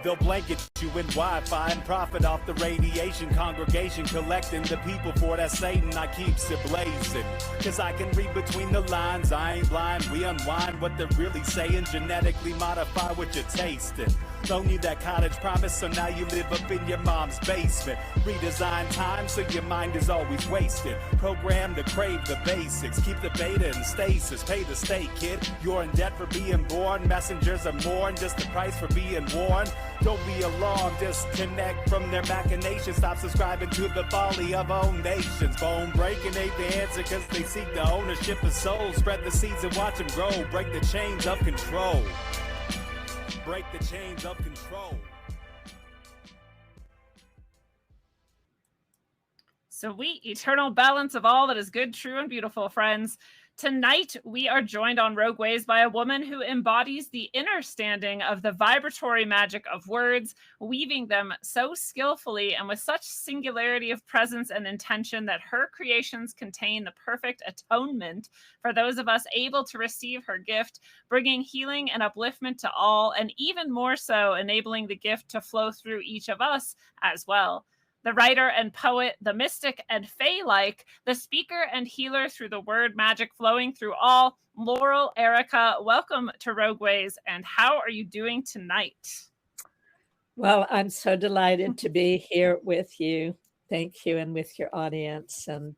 They'll blanket you in Wi-Fi and profit off the radiation. Congregation collecting the people for that Satan. I keeps it blazing, cause I can read between the lines. I ain't blind, we unwind what they're really saying. Genetically modify what you're tasting. Loan you that cottage promise, so now you live up in your mom's basement. Redesign time so your mind is always wasted. Programmed to crave the basics. Keep the beta in stasis. Pay the state, kid. You're in debt for being born. Messengers are more than just the price for being warned. Don't be alarmed, disconnect from their machinations. Stop subscribing to the folly of own nations. Bone breaking ain't the answer, cause they seek the ownership of souls. Spread the seeds and watch them grow. Break the chains of control. Break the chains of control. Sweet eternal balance of all that is good, true, and beautiful, friends. Tonight, we are joined on Rogue Ways by a woman who embodies the inner standing of the vibratory magic of words, weaving them so skillfully and with such singularity of presence and intention that her creations contain the perfect atonement for those of us able to receive her gift, bringing healing and upliftment to all, and even more so, enabling the gift to flow through each of us as well. The writer and poet, the mystic and fae-like, the speaker and healer through the word magic flowing through all, Laurel Airica, welcome to Rogue Ways, and how are you doing tonight? Well, I'm so delighted to be here with you. Thank you, and with your audience, and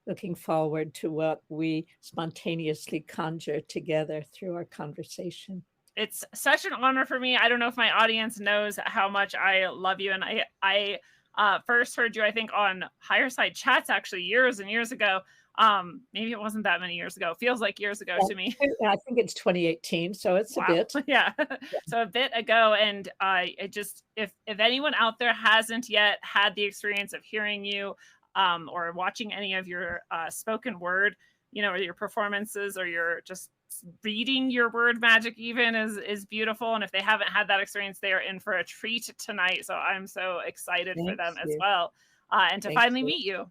looking forward to what we spontaneously conjure together through our conversation. It's such an honor for me. I don't know if my audience knows how much I love you, and I first heard you, I think, on Higher Side Chats actually years and years ago. Maybe it wasn't that many years ago. It feels like years ago to me. I think it's 2018, so it's wow. a bit. Yeah. So a bit ago. And it just, if anyone out there hasn't yet had the experience of hearing you or watching any of your spoken word, or your performances, or your just reading your word magic even is beautiful. And if they haven't had that experience, they are in for a treat tonight. So I'm so excited for them as well. And to finally meet you.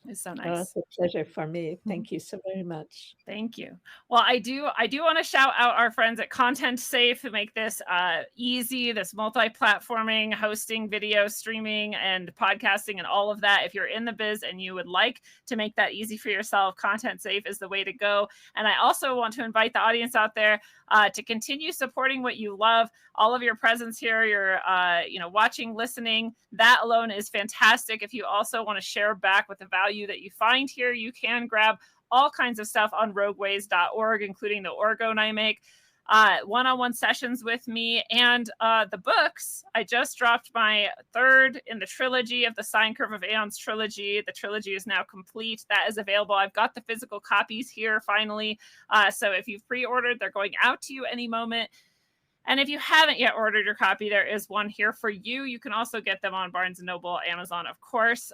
It's so nice. Oh, it's a pleasure for me. Thank you so very much. Thank you. Well, I do want to shout out our friends at Content Safe who make this easy, this multi-platforming, hosting, video streaming, and podcasting, and all of that. If you're in the biz and you would like to make that easy for yourself, Content Safe is the way to go. And I also want to invite the audience out there to continue supporting what you love. All of your presence here, your watching, listening, that alone is fantastic. If you also want to share back with the value that you find here, you can grab all kinds of stuff on rogueways.org, including the Orgone I make, one-on-one sessions with me, and the books. I just dropped my third in the trilogy of the Sine Curve of Aeons trilogy. The trilogy is now complete. That is available. I've got the physical copies here finally. So if you've pre-ordered, they're going out to you any moment. And if you haven't yet ordered your copy, there is one here for you. You can also get them on Barnes & Noble, Amazon, of course.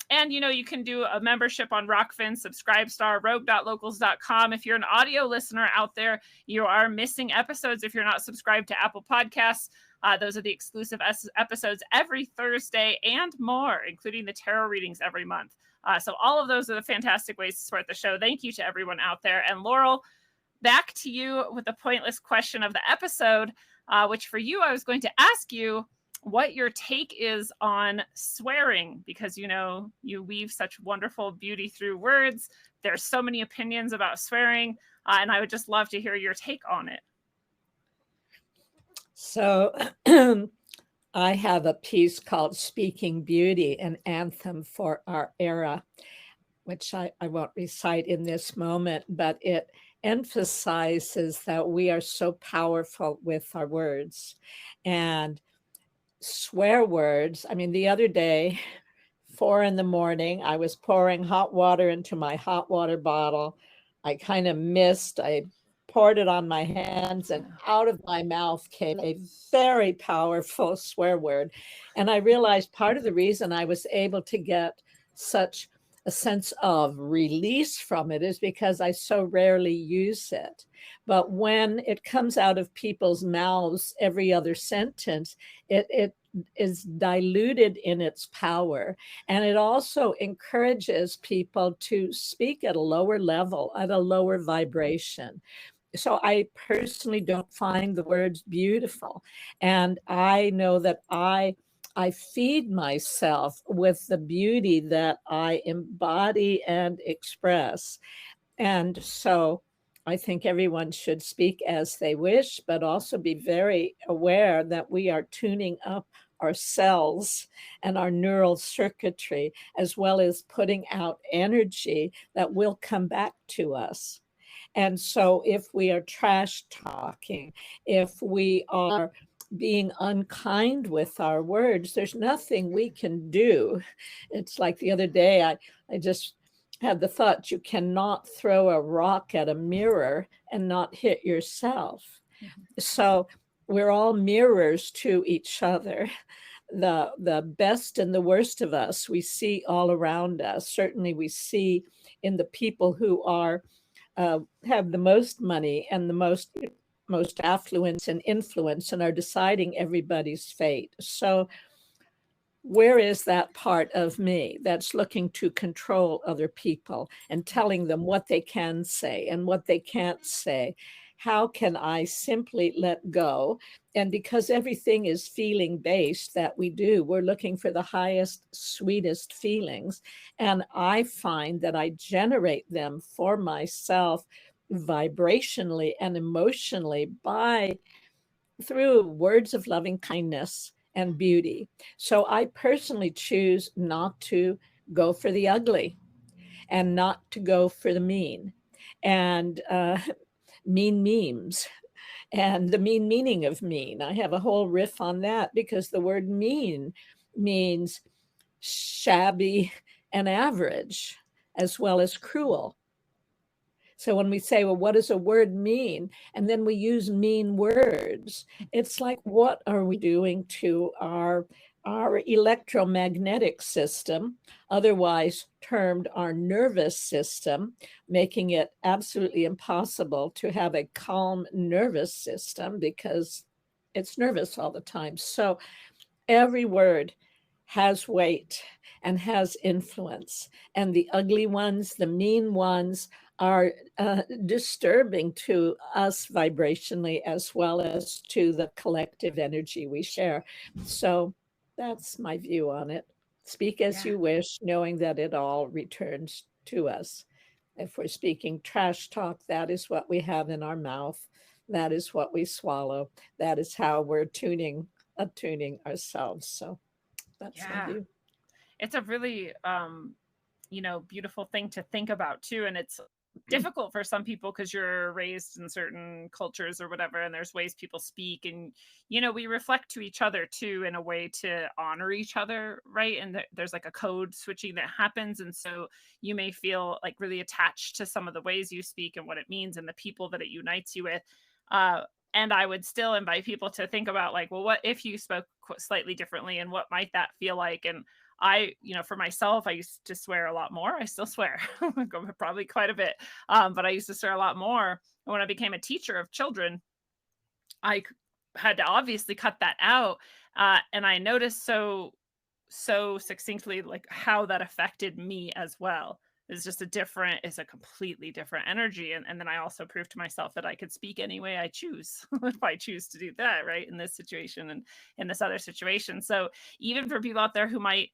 And, you can do a membership on Rockfin, Subscribestar, rogue.locals.com. If you're an audio listener out there, you are missing episodes if you're not subscribed to Apple Podcasts. Those are the exclusive episodes every Thursday and more, including the tarot readings every month. So all of those are the fantastic ways to support the show. Thank you to everyone out there. And Laurel, back to you with the pointless question of the episode, which for you, I was going to ask you what your take is on swearing, because you weave such wonderful beauty through words. There's so many opinions about swearing, and I would just love to hear your take on it. So I have a piece called Speaking Beauty, an anthem for our era, which I won't recite in this moment, but it emphasizes that we are so powerful with our words. And swear words. I mean, the other day, 4 a.m, I was pouring hot water into my hot water bottle. I kind of missed. I poured it on my hands, and out of my mouth came a very powerful swear word. And I realized part of the reason I was able to get such a sense of release from it is because I so rarely use it. But when it comes out of people's mouths every other sentence, it is diluted in its power. And it also encourages people to speak at a lower level, at a lower vibration. so I personally don't find the words beautiful. And I know that I feed myself with the beauty that I embody and express. And so I think everyone should speak as they wish, but also be very aware that we are tuning up our cells and our neural circuitry, as well as putting out energy that will come back to us. And so if we are trash talking, if we are being unkind with our words, there's nothing we can do. It's like the other day, I just had the thought, you cannot throw a rock at a mirror and not hit yourself. So we're all mirrors to each other. The best and the worst of us we see all around us. Certainly we see in the people who are have the most money and the most affluence and influence and are deciding everybody's fate. So where is that part of me that's looking to control other people and telling them what they can say and what they can't say? How can I simply let go? And because everything is feeling based that we do, we're looking for the highest, sweetest feelings. And I find that I generate them for myself vibrationally and emotionally through words of loving kindness and beauty. So I personally choose not to go for the ugly and not to go for the mean and mean memes and the mean meaning of mean. I have a whole riff on that because the word mean means shabby and average, as well as cruel. So when we say, well, what does a word mean? And then we use mean words, it's like, what are we doing to our electromagnetic system, otherwise termed our nervous system, making it absolutely impossible to have a calm nervous system because it's nervous all the time. So every word has weight and has influence. And the ugly ones, the mean ones, are disturbing to us vibrationally as well as to the collective energy we share. So that's my view on it. Speak as you wish, knowing that it all returns to us. If we're speaking trash talk, that is what we have in our mouth. That is what we swallow. That is how we're attuning ourselves. So that's my view. It's a really beautiful thing to think about too, and it's difficult for some people because you're raised in certain cultures or whatever, and there's ways people speak, and we reflect to each other too in a way to honor each other, right? And there's like a code switching that happens, and so you may feel like really attached to some of the ways you speak and what it means and the people that it unites you with. And I would still invite people to think about, like, well, what if you spoke slightly differently, and what might that feel like? And I, for myself, I used to swear a lot more. I still swear probably quite a bit. But I used to swear a lot more. And when I became a teacher of children, I had to obviously cut that out. And I noticed so succinctly, like, how that affected me as well. It's a completely different energy. And then I also proved to myself that I could speak any way I choose if I choose to do that, right? In this situation and in this other situation. So even for people out there who might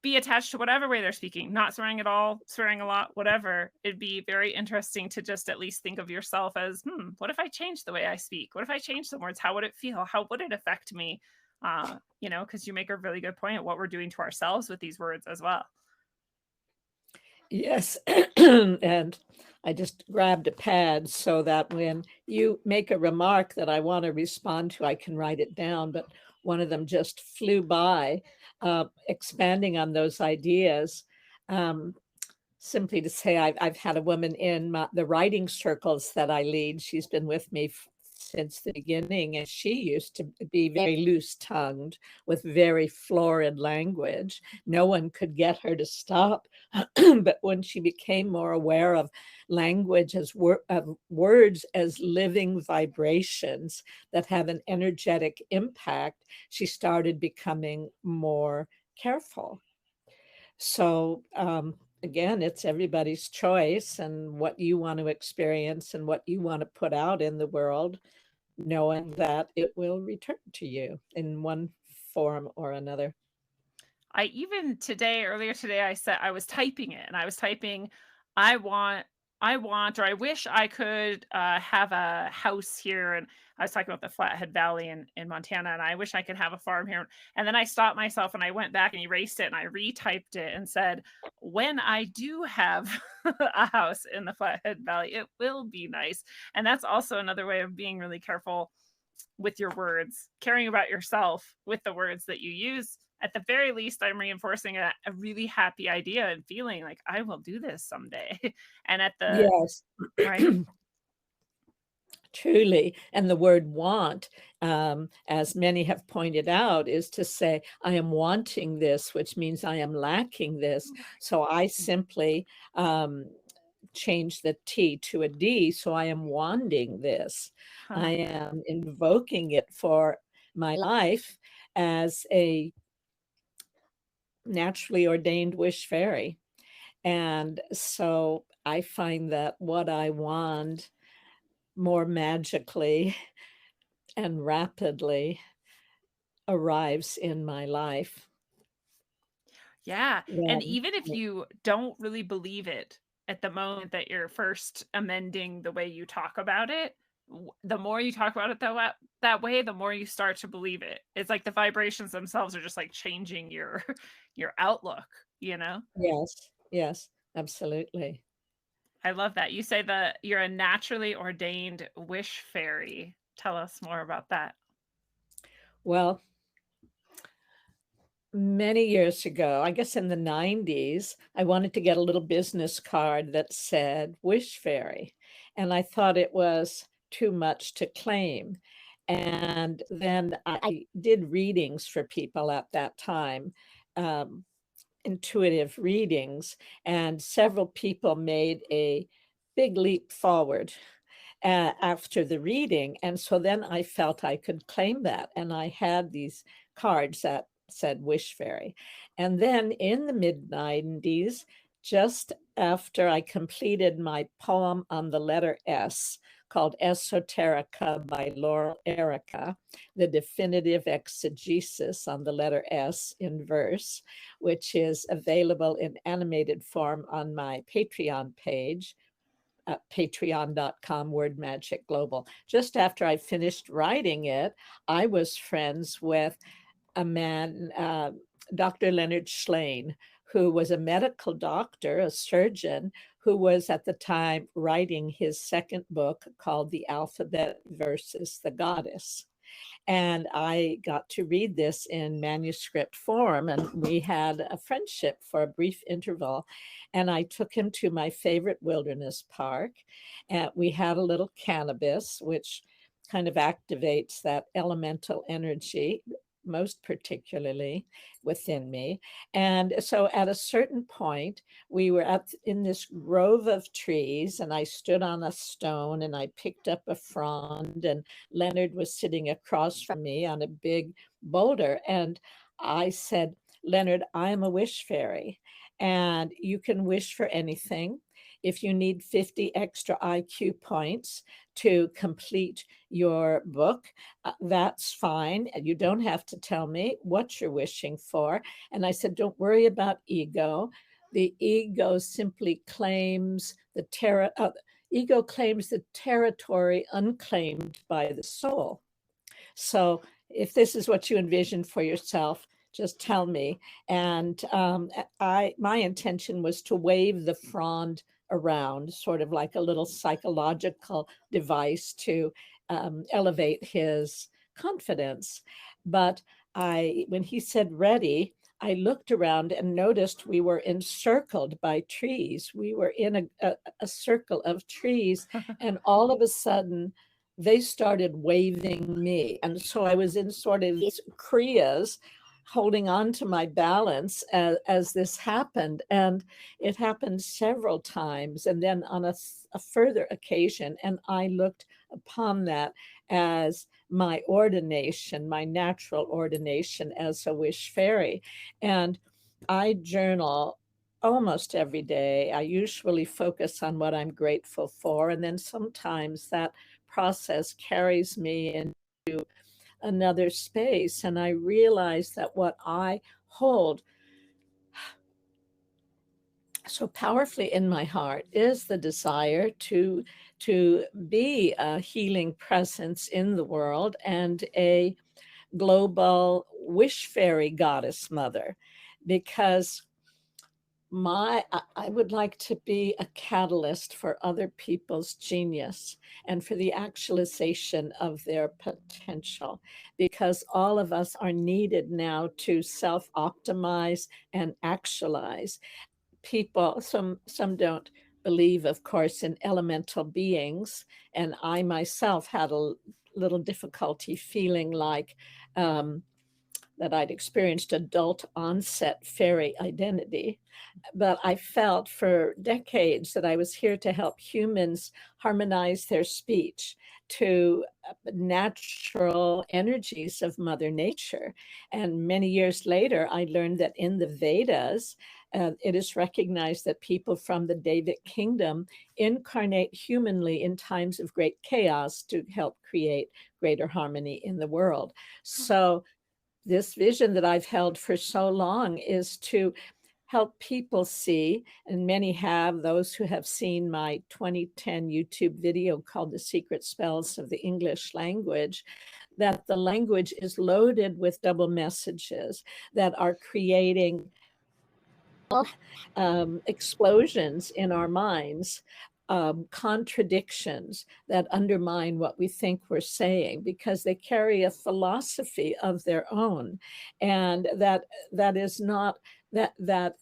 be attached to whatever way they're speaking, not swearing at all, swearing a lot, whatever, it'd be very interesting to just at least think of yourself as, what if I change the way I speak? What if I change some words? How would it feel? How would it affect me? Because you make a really good point at what we're doing to ourselves with these words as well. Yes. And I just grabbed a pad so that when you make a remark that I want to respond to, I can write it down. But one of them just flew by, expanding on those ideas. Simply to say, I've had a woman in the writing circles that I lead. She's been with me since the beginning, and she used to be very loose-tongued with very florid language. No one could get her to stop. But when she became more aware of language as words as living vibrations that have an energetic impact, she started becoming more careful. So again, it's everybody's choice and what you want to experience and what you want to put out in the world, knowing that it will return to you in one form or another. I even today, earlier today, I said I was typing it and I was typing, I want, or I wish I could have a house here. And I was talking about the Flathead Valley in Montana, and I wish I could have a farm here. And then I stopped myself and I went back and erased it and I retyped it and said, when I do have a house in the Flathead Valley, it will be nice. And that's also another way of being really careful with your words, caring about yourself with the words that you use. At the very least, I'm reinforcing a really happy idea and feeling like I will do this someday. And at the Yes. right. Truly. And the word want, as many have pointed out, is to say, I am wanting this, which means I am lacking this. So I simply change the T to a D. So I am wanting this. I am invoking it for my life as a naturally ordained wish fairy. And so I find that what I want more magically and rapidly arrives in my life. Yeah. And When even if you don't really believe it at the moment that you're first amending the way you talk about it, the more you talk about it that way, the more you start to believe it. It's like the vibrations themselves are just like changing your your outlook, you know? Yes, yes, absolutely. I love that. You say that you're a naturally ordained wish fairy. Tell us more about that. Well, many years ago, I guess in the 90s, I wanted to get a little business card that said Wish Fairy. And I thought it was too much to claim. And then I did readings for people at that time, intuitive readings, and several people made a big leap forward after the reading. And so then I felt I could claim that. And I had these cards that said Wish Fairy. And then in the mid 90s, just after I completed my poem on the letter S, called Esoterica by Laurel Airica, the definitive exegesis on the letter S in verse, which is available in animated form on my Patreon page, patreon.com word magic global. Just after I finished writing it, I was friends with a man, Dr. Leonard Schlein, who was a medical doctor, a surgeon, who was at the time writing his second book called The Alphabet versus the Goddess. And I got to read this in manuscript form, and we had a friendship for a brief interval. And I took him to my favorite wilderness park. And we had a little cannabis, which kind of activates that elemental energy, most particularly within me. And so at a certain point, we were in this grove of trees, and I stood on a stone and I picked up a frond, and Leonard was sitting across from me on a big boulder. And I said, Leonard, I am a wish fairy, and you can wish for anything. If you need 50 extra IQ points to complete your book, that's fine. And you don't have to tell me what you're wishing for. And I said, don't worry about ego. The ego simply claims ego claims the territory unclaimed by the soul. So if this is what you envision for yourself, just tell me. And my intention was to wave the frond around, sort of like a little psychological device to elevate his confidence. But when he said ready, I looked around and noticed we were encircled by trees. We were in a circle of trees, and all of a sudden, they started waving me. And so I was in sort of these kriyas, holding on to my balance as this happened. And it happened several times. And then on a further occasion, and I looked upon that as my ordination, my natural ordination as a wish fairy. And I journal almost every day. I usually focus on what I'm grateful for, and then sometimes that process carries me into another space, and I realize that what I hold so powerfully in my heart is the desire to be a healing presence in the world and a global wish fairy goddess mother, because I would like to be a catalyst for other people's genius and for the actualization of their potential, because all of us are needed now to self-optimize and actualize. People, some don't believe, of course, in elemental beings, and I myself had a little difficulty feeling like that I'd experienced adult onset fairy identity. But I felt for decades that I was here to help humans harmonize their speech to natural energies of Mother Nature. And many years later, I learned that in the Vedas, it is recognized that people from the Devic kingdom incarnate humanly in times of great chaos to help create greater harmony in the world. So this vision that I've held for so long is to help people see, and many have, those who have seen my 2010 YouTube video called The Secret Spells of the English Language, that the language is loaded with double messages that are creating explosions in our minds, contradictions that undermine what we think we're saying, because they carry a philosophy of their own, and that is not that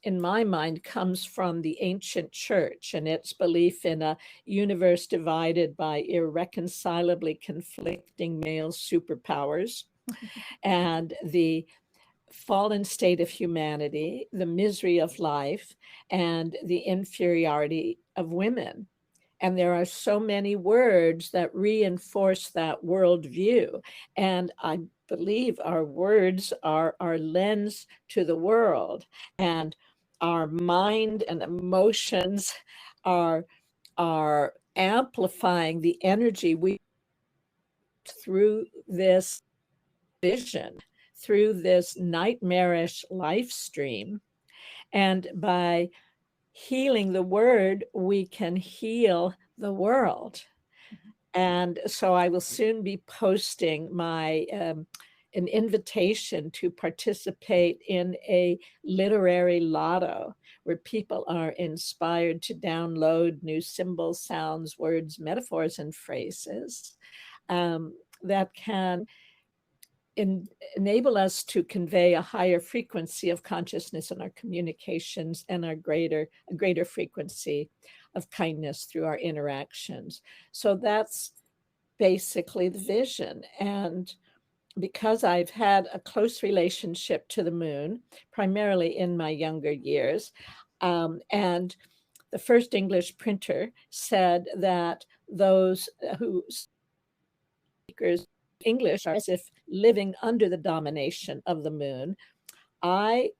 in my mind comes from the ancient church and its belief in a universe divided by irreconcilably conflicting male superpowers and the fallen state of humanity, the misery of life, and the inferiority of women. And there are so many words that reinforce that worldview. And I believe our words are our lens to the world, and our mind and emotions are amplifying the energy we through this vision, through this nightmarish life stream. And by healing the word, we can heal the world. And so I will soon be posting my an invitation to participate in a literary lotto where people are inspired to download new symbols, sounds, words, metaphors, and phrases that can enable us to convey a higher frequency of consciousness in our communications and a greater frequency of kindness through our interactions. So that's basically the vision. And because I've had a close relationship to the moon, primarily in my younger years, and the first English printer said that those who speakers English are as if living under the domination of the moon. I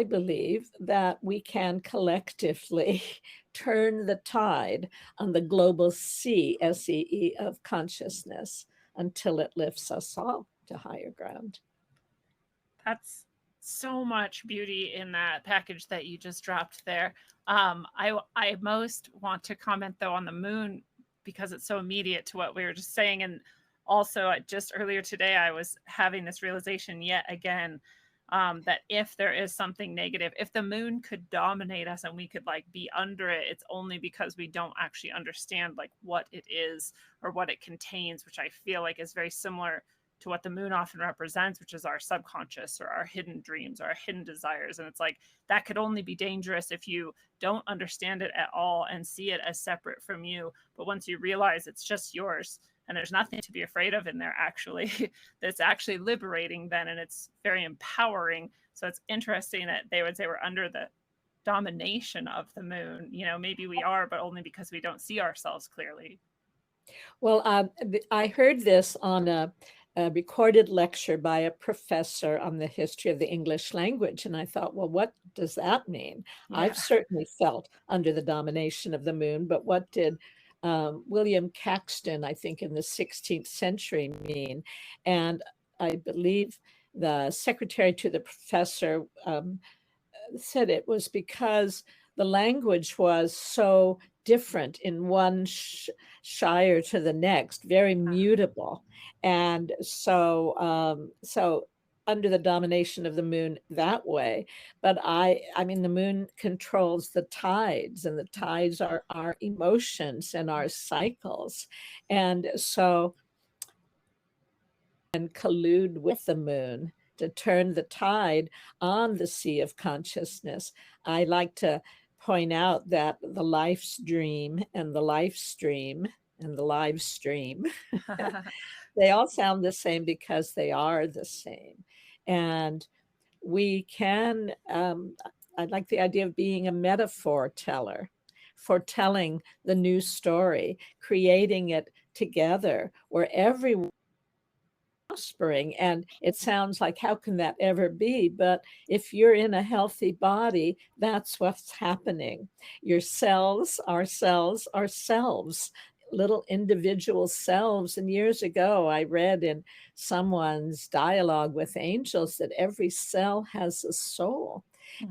believe that we can collectively turn the tide on the global sea, SEE, of consciousness until it lifts us all to higher ground. That's so much beauty in that package that you just dropped there. I most want to comment though on the moon because it's so immediate to what we were just saying. And also just earlier today, I was having this realization yet again, that if there is something negative, if the moon could dominate us and we could like be under it, it's only because we don't actually understand like what it is or what it contains, which I feel like is very similar to what the moon often represents, which is our subconscious or our hidden dreams or our hidden desires. And it's like that could only be dangerous if you don't understand it at all and see it as separate from you. But once you realize it's just yours and there's nothing to be afraid of in there, actually, that's actually liberating then, and it's very empowering. So it's interesting that they would say we're under the domination of the moon. You know, maybe we are, but only because we don't see ourselves clearly. Well, I heard this on a recorded lecture by a professor on the history of the English language. And I thought, well, what does that mean? Yeah. I've certainly felt under the domination of the moon, but what did William Caxton, I think in the 16th century, mean? And I believe the secretary to the professor said it was because the language was so different in one shire to the next, very mutable. And so under the domination of the moon that way. But I mean, the moon controls the tides, and the tides are our emotions and our cycles. And so, and collude with the moon to turn the tide on the sea of consciousness. I like to point out that the life's dream and the life stream and the live stream, they all sound the same because they are the same. And we can, I like the idea of being a metaphor teller, foretelling the new story, creating it together where everyone prospering. And it sounds like, how can that ever be? But if you're in a healthy body, that's what's happening. Your cells, ourselves, little individual selves. And years ago, I read in someone's dialogue with angels that every cell has a soul.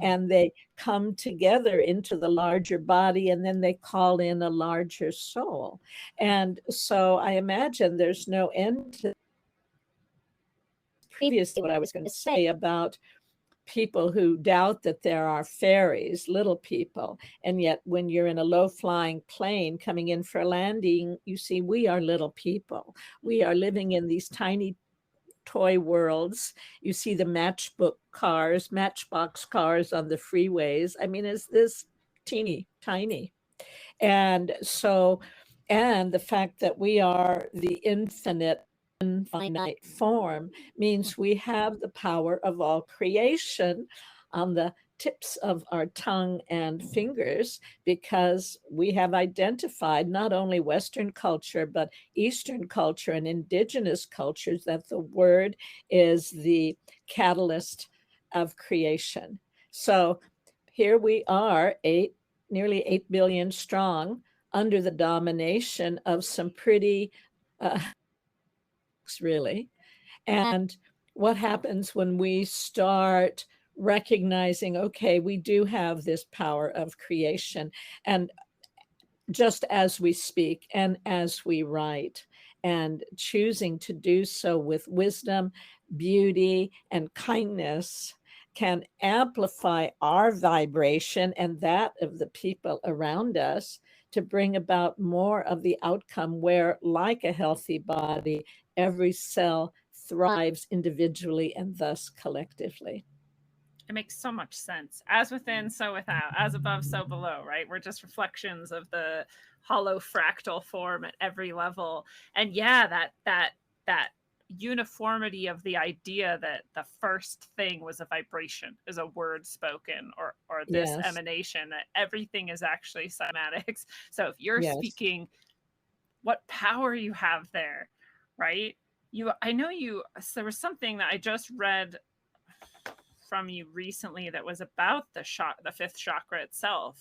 And they come together into the larger body, and then they call in a larger soul. And so I imagine there's no end to previously what I was going to say about people who doubt that there are fairies, little people. And yet when you're in a low-flying plane coming in for a landing, you see we are little people. We are living in these tiny toy worlds. You see the matchbox cars on the freeways. I mean, is this teeny tiny? And so, and the fact that we are the infinite finite form means we have the power of all creation on the tips of our tongue and fingers, because we have identified not only Western culture, but Eastern culture and indigenous cultures, that the word is the catalyst of creation. So here we are, nearly 8 billion strong, under the domination of some pretty really. And what happens when we start recognizing, okay, we do have this power of creation, and just as we speak and as we write, and choosing to do so with wisdom, beauty, and kindness can amplify our vibration and that of the people around us to bring about more of the outcome where, like a healthy body, every cell thrives individually and thus collectively. It makes so much sense. As within, so without. As above, so below, right? We're just reflections of the hollow fractal form at every level. And yeah, that uniformity of the idea that the first thing was a vibration, is a word spoken, or this Yes. emanation, that everything is actually cymatics. So if you're Yes. speaking, what power you have there, right? I know so there was something that I just read from you recently that was about the fifth chakra itself.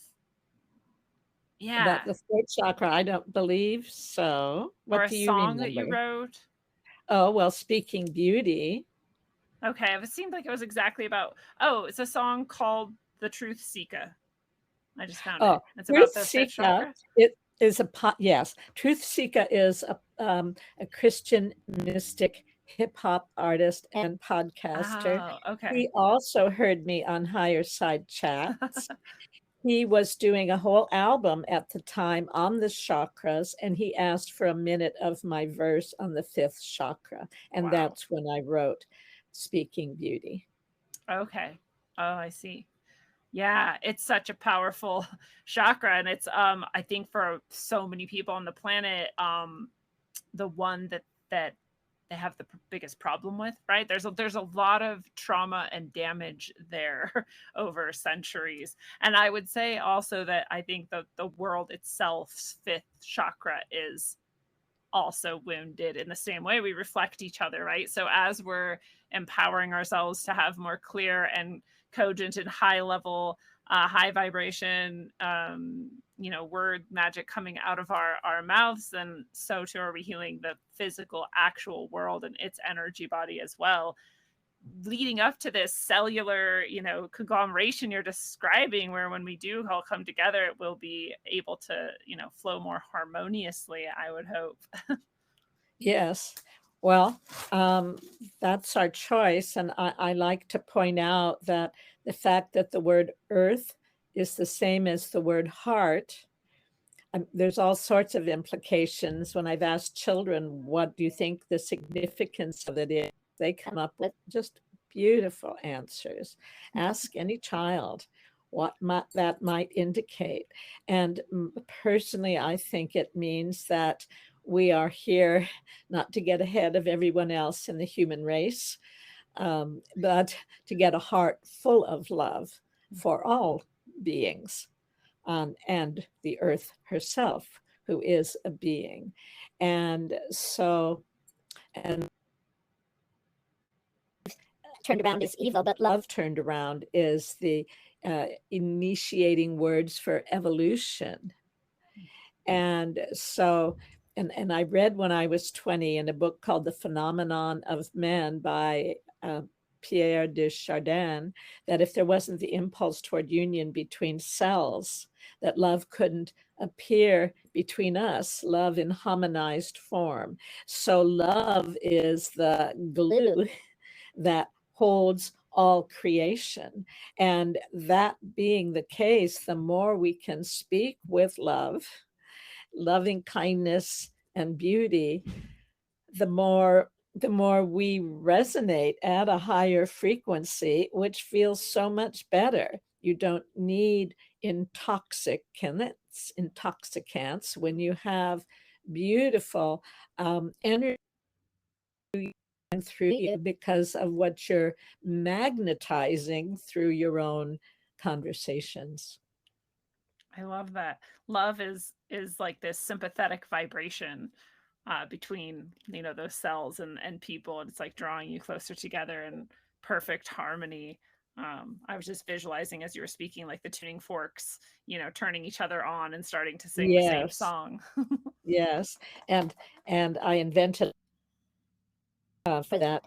Yeah. About the third chakra, I don't believe so. Or What a do you song remember? that you wrote. Oh, well, Speaking Beauty. Okay, it seemed like it was exactly about, it's a song called The Truth Seeker. I just found it. It's about the fifth chakra. It is yes. Truth Seeker is a Christian mystic hip hop artist and podcaster. Oh, okay. He also heard me on Higher Side Chats. He was doing a whole album at the time on the chakras, and he asked for a minute of my verse on the fifth chakra. And Wow. that's when I wrote Speaking Beauty. Okay. Oh, I see. Yeah, it's such a powerful chakra. And it's I think for so many people on the planet, the one that they have the biggest problem with, right? There's a lot of trauma and damage there over centuries. And I would say also that I think the world itself's fifth chakra is also wounded in the same way. We reflect each other, right? So as we're empowering ourselves to have more clear and cogent and high level, high vibration, word magic coming out of our mouths, then so too are we healing the physical actual world and its energy body as well, leading up to this cellular, conglomeration you're describing, where when we do all come together, it will be able to, flow more harmoniously, I would hope. Yes. Well, that's our choice. And I like to point out that the fact that the word earth is the same as the word heart, there's all sorts of implications. When I've asked children, what do you think the significance of it is? They come up with just beautiful answers. Ask any child what that might indicate. And personally, I think it means that we are here not to get ahead of everyone else in the human race, but to get a heart full of love for all beings, and the earth herself, who is a being. And so, and turned around is evil, but love turned around is the initiating words for evolution. And so, and I read when I was 20 in a book called The Phenomenon of Men by Pierre de Chardin, that if there wasn't the impulse toward union between cells, that love couldn't appear between us, love in harmonized form. So love is the glue that holds all creation. And that being the case, the more we can speak with love, loving kindness and beauty, the more we resonate at a higher frequency, which feels so much better. You don't need intoxicants when you have beautiful energy through you because of what you're magnetizing through your own conversations. I love that. Love is like this sympathetic vibration between those cells and people, and it's like drawing you closer together in perfect harmony. I was just visualizing as you were speaking, like the tuning forks, turning each other on and starting to sing the same song. Yes, and I invented for that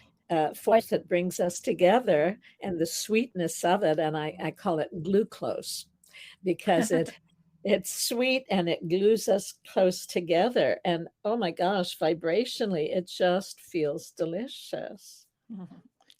force that brings us together and the sweetness of it, and I call it glucose, because it's sweet and it glues us close together. And oh my gosh, vibrationally, it just feels delicious.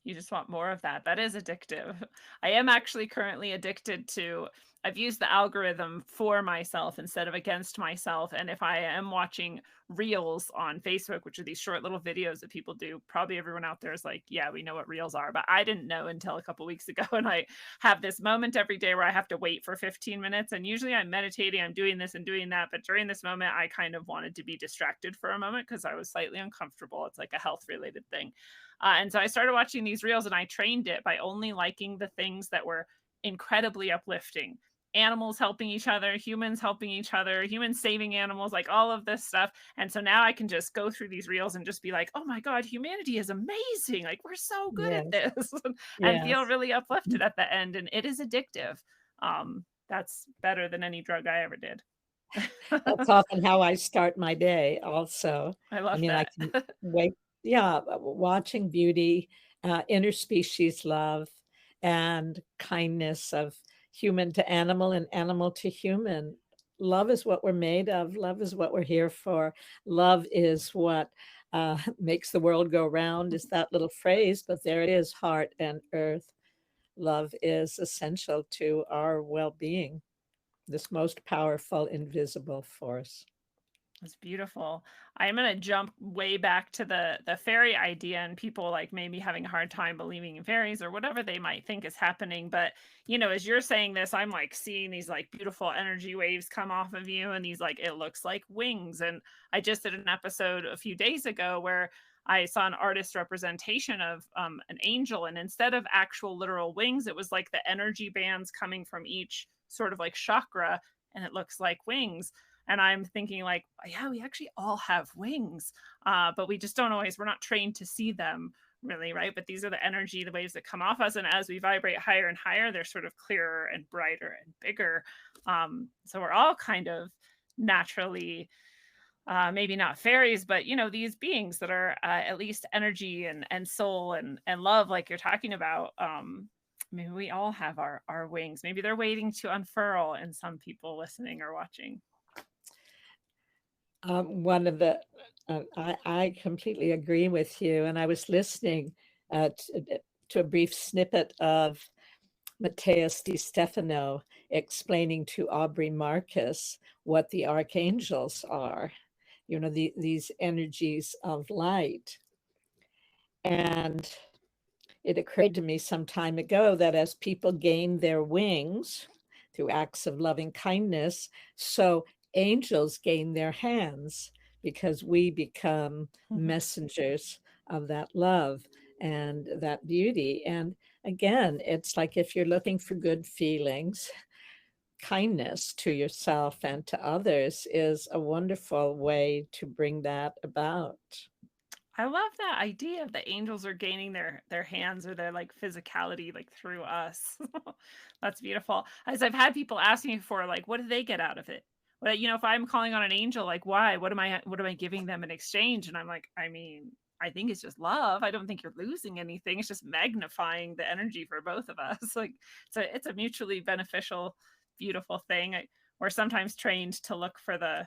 You just want more of that. That is addictive. I am actually currently addicted to, I've used the algorithm for myself instead of against myself. And if I am watching reels on Facebook, which are these short little videos that people do, probably everyone out there is like, yeah, we know what reels are, but I didn't know until a couple weeks ago. And I have this moment every day where I have to wait for 15 minutes. And usually I'm meditating, I'm doing this and doing that. But during this moment, I kind of wanted to be distracted for a moment because I was slightly uncomfortable. It's like a health related thing. And so I started watching these reels, and I trained it by only liking the things that were incredibly uplifting. Animals helping each other, humans helping each other, humans saving animals, like all of this stuff. And so now I can just go through these reels and just be like, oh my God, humanity is amazing. Like, we're so good at this, and feel really uplifted at the end. And it is addictive. That's better than any drug I ever did. That's often how I start my day also. I love that. I can wait. Yeah, watching beauty, interspecies love, and kindness of human to animal and animal to human. Love is what we're made of. Love is what we're here for. Love is what makes the world go round, is that little phrase, but there it is, heart and earth. Love is essential to our well-being, this most powerful invisible force. That's beautiful. I'm going to jump way back to the fairy idea, and people like maybe having a hard time believing in fairies or whatever they might think is happening. But, as you're saying this, I'm like seeing these like beautiful energy waves come off of you, and these like, it looks like wings. And I just did an episode a few days ago where I saw an artist representation of an angel, and instead of actual literal wings, it was like the energy bands coming from each sort of like chakra, and it looks like wings. And I'm thinking like, yeah, we actually all have wings, but we just don't always, we're not trained to see them really, right? But these are the energy, the waves that come off us. And as we vibrate higher and higher, they're sort of clearer and brighter and bigger. So we're all kind of naturally, maybe not fairies, but these beings that are at least energy and soul and love, like you're talking about. Maybe we all have our wings. Maybe they're waiting to unfurl in some people listening or watching. One of the, I completely agree with you. And I was listening to a brief snippet of Matthias Di Stefano explaining to Aubrey Marcus what the archangels are, these energies of light. And it occurred to me some time ago that as people gain their wings through acts of loving kindness, so angels gain their hands, because we become messengers of that love and that beauty. And again, it's like, if you're looking for good feelings, kindness to yourself and to others is a wonderful way to bring that about. I love that idea of the angels are gaining their hands or their like physicality like through us. That's beautiful. As I've had people ask me before, like, what do they get out of it? Well, if I'm calling on an angel, like, why? What am I giving them in exchange? And I'm like, I mean, I think it's just love. I don't think you're losing anything. It's just magnifying the energy for both of us. Like, it's a mutually beneficial, beautiful thing. We're sometimes trained to look for the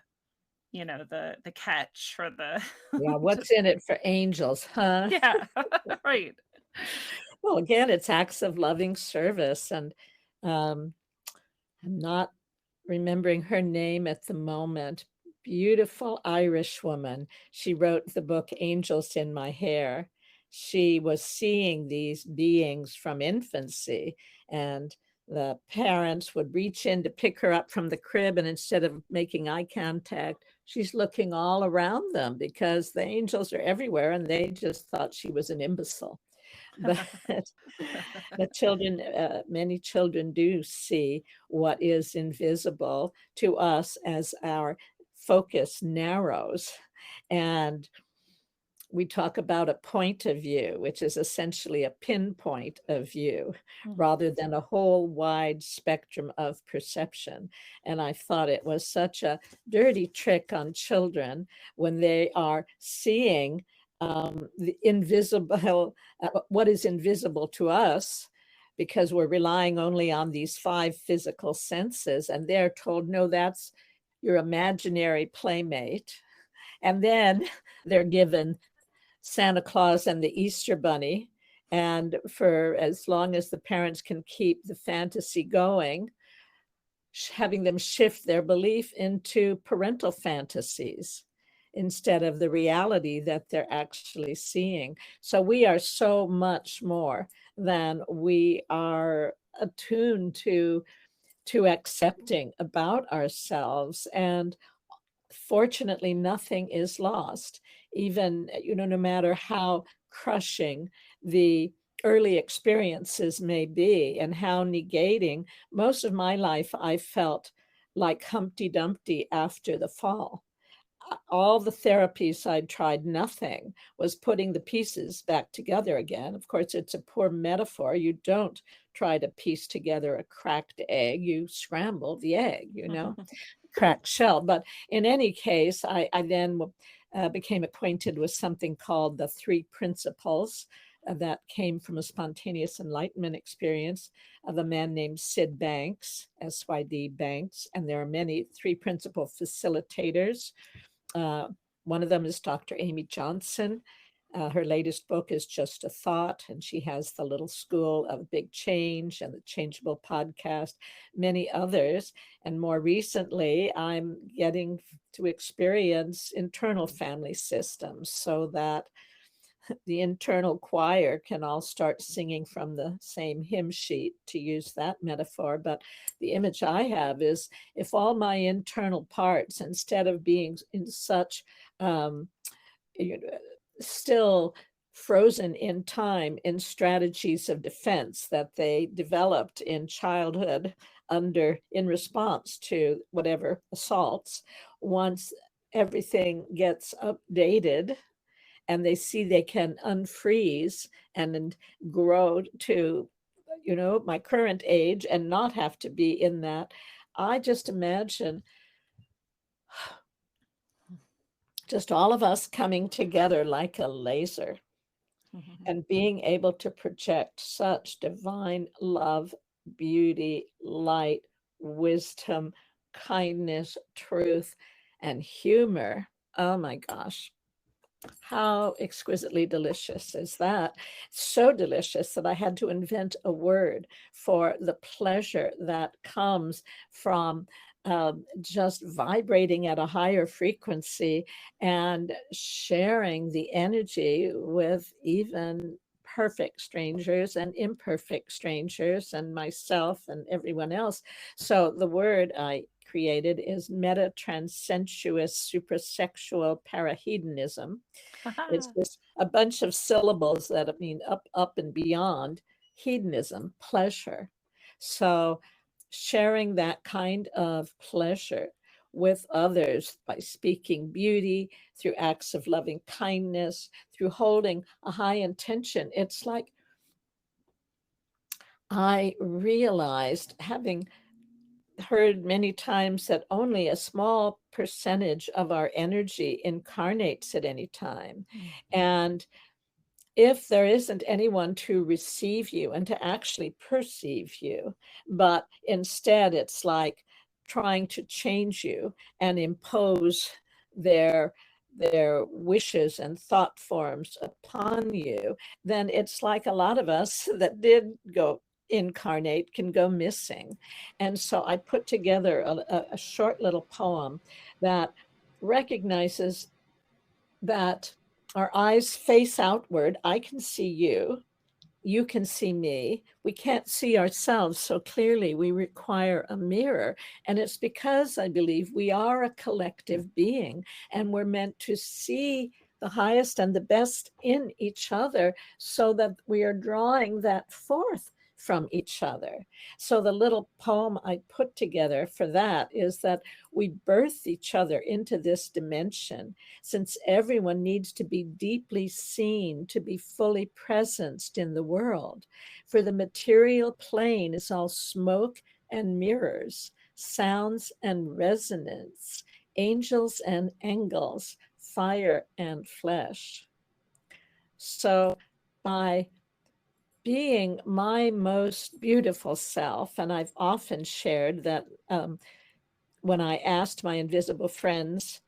catch, for the Yeah, what's in it for angels, huh? yeah. Right. Well, again, it's acts of loving service. And I'm not remembering her name at the moment. Beautiful Irish woman. She wrote the book Angels in My Hair. She was seeing these beings from infancy, and the parents would reach in to pick her up from the crib, and instead of making eye contact, she's looking all around them, because the angels are everywhere, and they just thought she was an imbecile. But the children, many children do see what is invisible to us as our focus narrows. And we talk about a point of view, which is essentially a pinpoint of view, rather than a whole wide spectrum of perception. And I thought it was such a dirty trick on children when they are seeing the invisible, what is invisible to us, because we're relying only on these 5 physical senses, and they're told, no, that's your imaginary playmate. And then they're given Santa Claus and the Easter Bunny, and for as long as the parents can keep the fantasy going, having them shift their belief into parental fantasies instead of the reality that they're actually seeing. So we are so much more than we are attuned to accepting about ourselves. And fortunately, nothing is lost, even, no matter how crushing the early experiences may be and how negating. Most of my life, I felt like Humpty Dumpty after the fall. All the therapies I'd tried, nothing was putting the pieces back together again. Of course, it's a poor metaphor. You don't try to piece together a cracked egg, you scramble the egg, cracked shell. But in any case, I then became acquainted with something called the 3 principles that came from a spontaneous enlightenment experience of a man named Sid Banks, SYD Banks. And there are many 3 principle facilitators. One of them is Dr. Amy Johnson. Her latest book is Just a Thought, and she has the Little School of Big Change and the Changeable podcast, many others. And more recently, I'm getting to experience internal family systems, so that the internal choir can all start singing from the same hymn sheet, to use that metaphor. But the image I have is, if all my internal parts, instead of being in such still frozen in time in strategies of defense that they developed in childhood, in response to whatever assaults. Once everything gets updated and they see they can unfreeze and grow to, my current age and not have to be in that, I just imagine just all of us coming together like a laser and being able to project such divine love, beauty, light, wisdom, kindness, truth, and humor. Oh my gosh. How exquisitely delicious is that? So delicious that I had to invent a word for the pleasure that comes from just vibrating at a higher frequency and sharing the energy with even perfect strangers and imperfect strangers and myself and everyone else. So the word I created is meta transsensuous suprasexual parahedonism. It's just a bunch of syllables that mean up, up, and beyond hedonism, pleasure. So sharing that kind of pleasure with others by speaking beauty, through acts of loving kindness, through holding a high intention. It's like I realized, having heard many times that only a small percentage of our energy incarnates at any time. And if there isn't anyone to receive you and to actually perceive you, but instead it's like trying to change you and impose their wishes and thought forms upon you, then it's like a lot of us that did go incarnate can go missing. And so I put together a short little poem that recognizes that our eyes face outward. I can see you. You can see me. We can't see ourselves so clearly. We require a mirror. And it's because I believe we are a collective being and we're meant to see the highest and the best in each other so that we are drawing that forth from each other. So the little poem I put together for that is that we birth each other into this dimension, since everyone needs to be deeply seen to be fully presenced in the world. For the material plane is all smoke and mirrors, sounds and resonance, angels and angels, fire and flesh. So by being my most beautiful self, and I've often shared that when I asked my invisible friends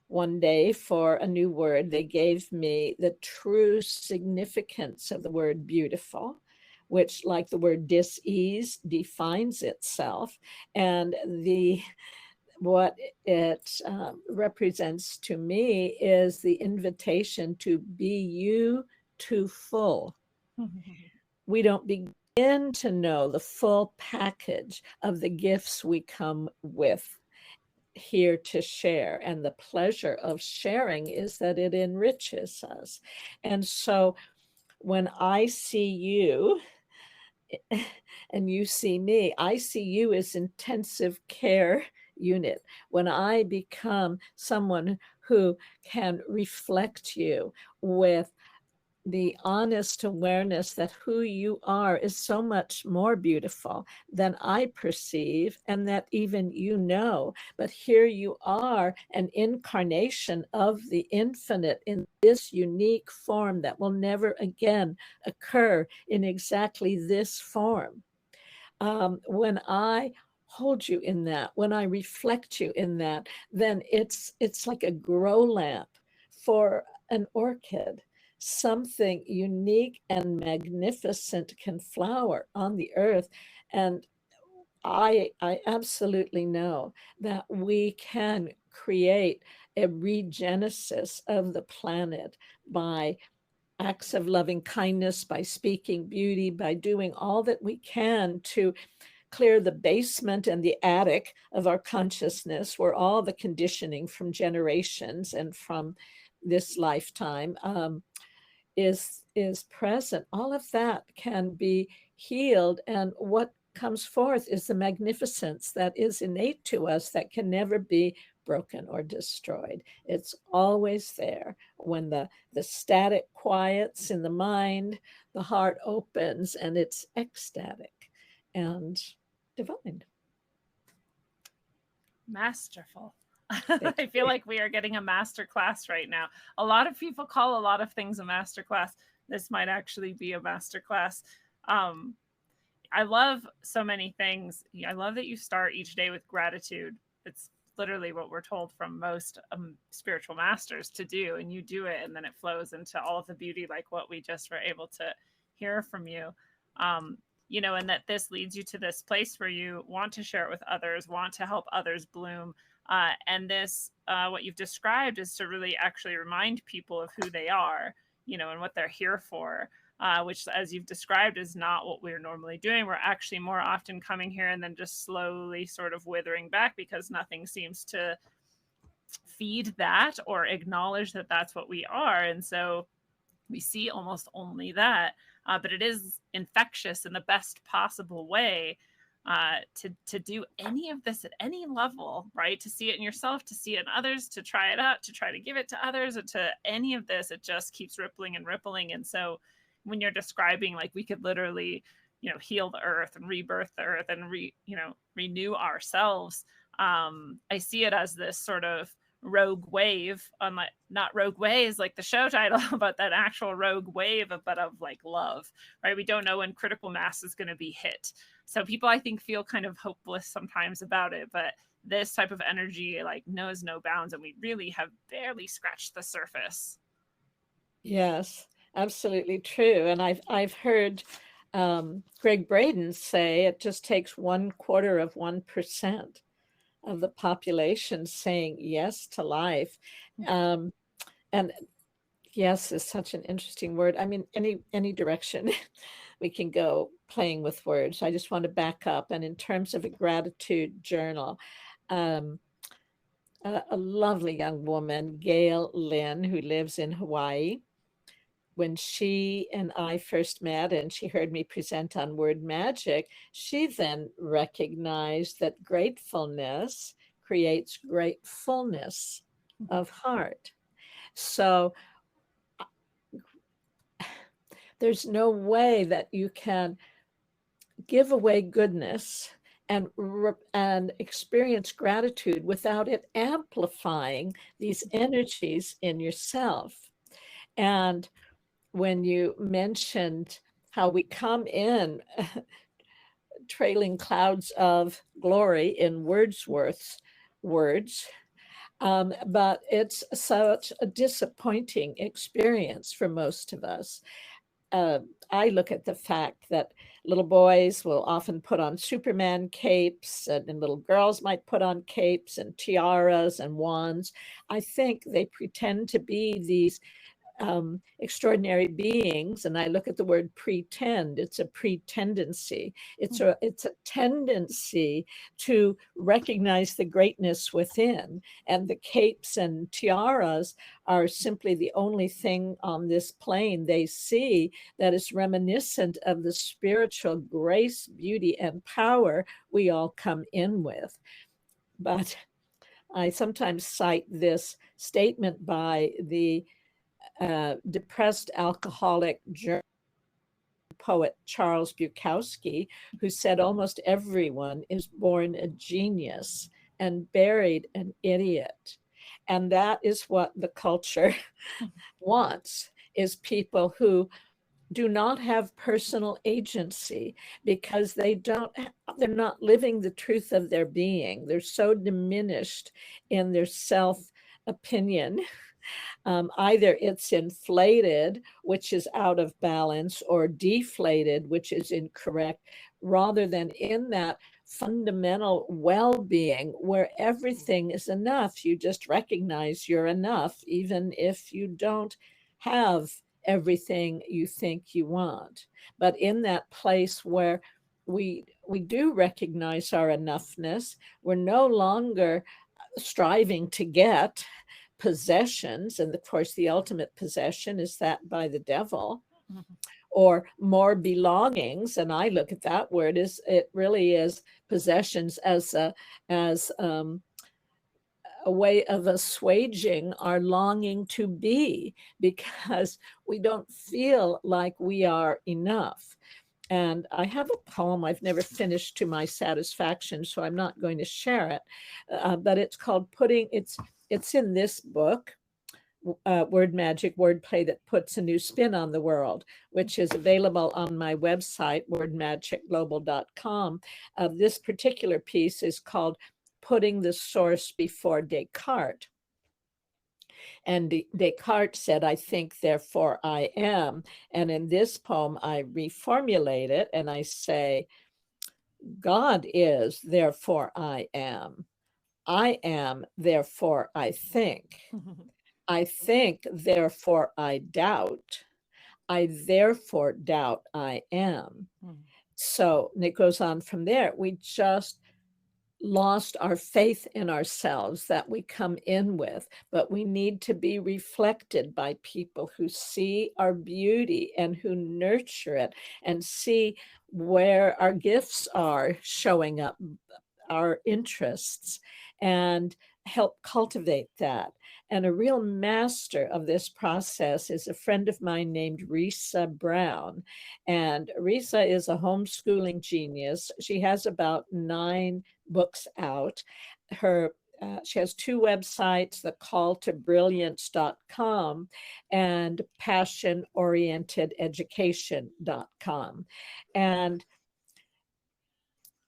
one day for a new word, they gave me the true significance of the word beautiful, which, like the word dis-ease, defines itself. And what it represents to me is the invitation to be you to full. We don't begin to know the full package of the gifts we come with here to share. And the pleasure of sharing is that it enriches us. And so when I see you and you see me, I see you as intensive care unit. When I become someone who can reflect you with the honest awareness that who you are is so much more beautiful than I perceive and that even you know. But here you are, an incarnation of the infinite in this unique form that will never again occur in exactly this form. When I hold you in that, when I reflect you in that, then it's like a grow lamp for an orchid. Something unique and magnificent can flower on the earth. And I absolutely know that we can create a regenesis of the planet by acts of loving kindness, by speaking beauty, by doing all that we can to clear the basement and the attic of our consciousness, where all the conditioning from generations and from this lifetime is present. All of that can be healed. And what comes forth is the magnificence that is innate to us that can never be broken or destroyed. It's always there. When the static quiets in the mind, the heart opens and it's ecstatic and divine. Masterful. I feel like we are getting a master class right now. A lot of people call a lot of things a master class. This might actually be a master class. I love so many things. I love that you start each day with gratitude. It's literally what we're told from most spiritual masters to do, and you do it, and then it flows into all of the beauty, like what we just were able to hear from you. And that this leads you to this place where you want to share it with others, want to help others bloom. And this, what you've described, is to really actually remind people of who they are, and what they're here for, which, as you've described, is not what we're normally doing. We're actually more often coming here and then just slowly sort of withering back because nothing seems to feed that or acknowledge that that's what we are. And so we see almost only that. But it is infectious in the best possible way to do any of this at any level, right? To see it in yourself, to see it in others, to try it out, to try to give it to others, or to any of this, it just keeps rippling and rippling. And so when you're describing, like, we could literally, heal the earth and rebirth the earth and renew ourselves. I see it as this sort of rogue wave, unlike not rogue waves like the show title, but that actual rogue wave, but of like love, right? We don't know when critical mass is going to be hit. So people, I think, feel kind of hopeless sometimes about it, but this type of energy like knows no bounds, and we really have barely scratched the surface. Yes, absolutely true. And I've heard Greg Braden say it just takes 1/4% of the population saying yes to life. And yes is such an interesting word. I mean, any direction we can go playing with words. I just want to back up. And in terms of a gratitude journal, a lovely young woman, Gail Lynn, who lives in Hawaii, when she and I first met and she heard me present on word magic, she then recognized that gratefulness creates gratefulness of heart. So there's no way that you can give away goodness and experience gratitude without it amplifying these energies in yourself. And when you mentioned how we come in trailing clouds of glory in Wordsworth's words, but it's such a disappointing experience for most of us. I look at the fact that little boys will often put on Superman capes, and little girls might put on capes and tiaras and wands. I think they pretend to be these extraordinary beings, and I look at the word pretend. It's a pretendency. It's a tendency to recognize the greatness within, and the capes and tiaras are simply the only thing on this plane they see that is reminiscent of the spiritual grace, beauty, and power we all come in with. But I sometimes cite this statement by the depressed alcoholic German poet Charles Bukowski, who said almost everyone is born a genius and buried an idiot. And that is what the culture wants, is people who do not have personal agency because they're not living the truth of their being. They're so diminished in their self-opinion. Either it's inflated, which is out of balance, or deflated, which is incorrect, rather than in that fundamental well-being where everything is enough. You just recognize you're enough, even if you don't have everything you think you want. But in that place where we do recognize our enoughness, we're no longer striving to get possessions, and of course the ultimate possession is that by the devil. or more belongings. And I look at that word as it really is possessions as a way of assuaging our longing to be, because we don't feel like we are enough. And I have a poem I've never finished to my satisfaction, so I'm not going to share it. But it's called it's in this book, Word Magic, Wordplay That Puts a New Spin on the World, which is available on my website, wordmagicglobal.com. This particular piece is called Putting the Source Before Descartes. And Descartes said, I think, therefore I am. And in this poem, I reformulate it and I say, God is, therefore I am. I am, therefore I think. I think, therefore I doubt. I therefore doubt I am. So, and it goes on from there. We just lost our faith in ourselves that we come in with, but we need to be reflected by people who see our beauty and who nurture it and see where our gifts are showing up, our interests, and help cultivate that. And a real master of this process is a friend of mine named Risa Brown. And Risa is a homeschooling genius. She has about 9 books out. She has 2 websites, thecalltobrilliance.com and passionorientededucation.com. And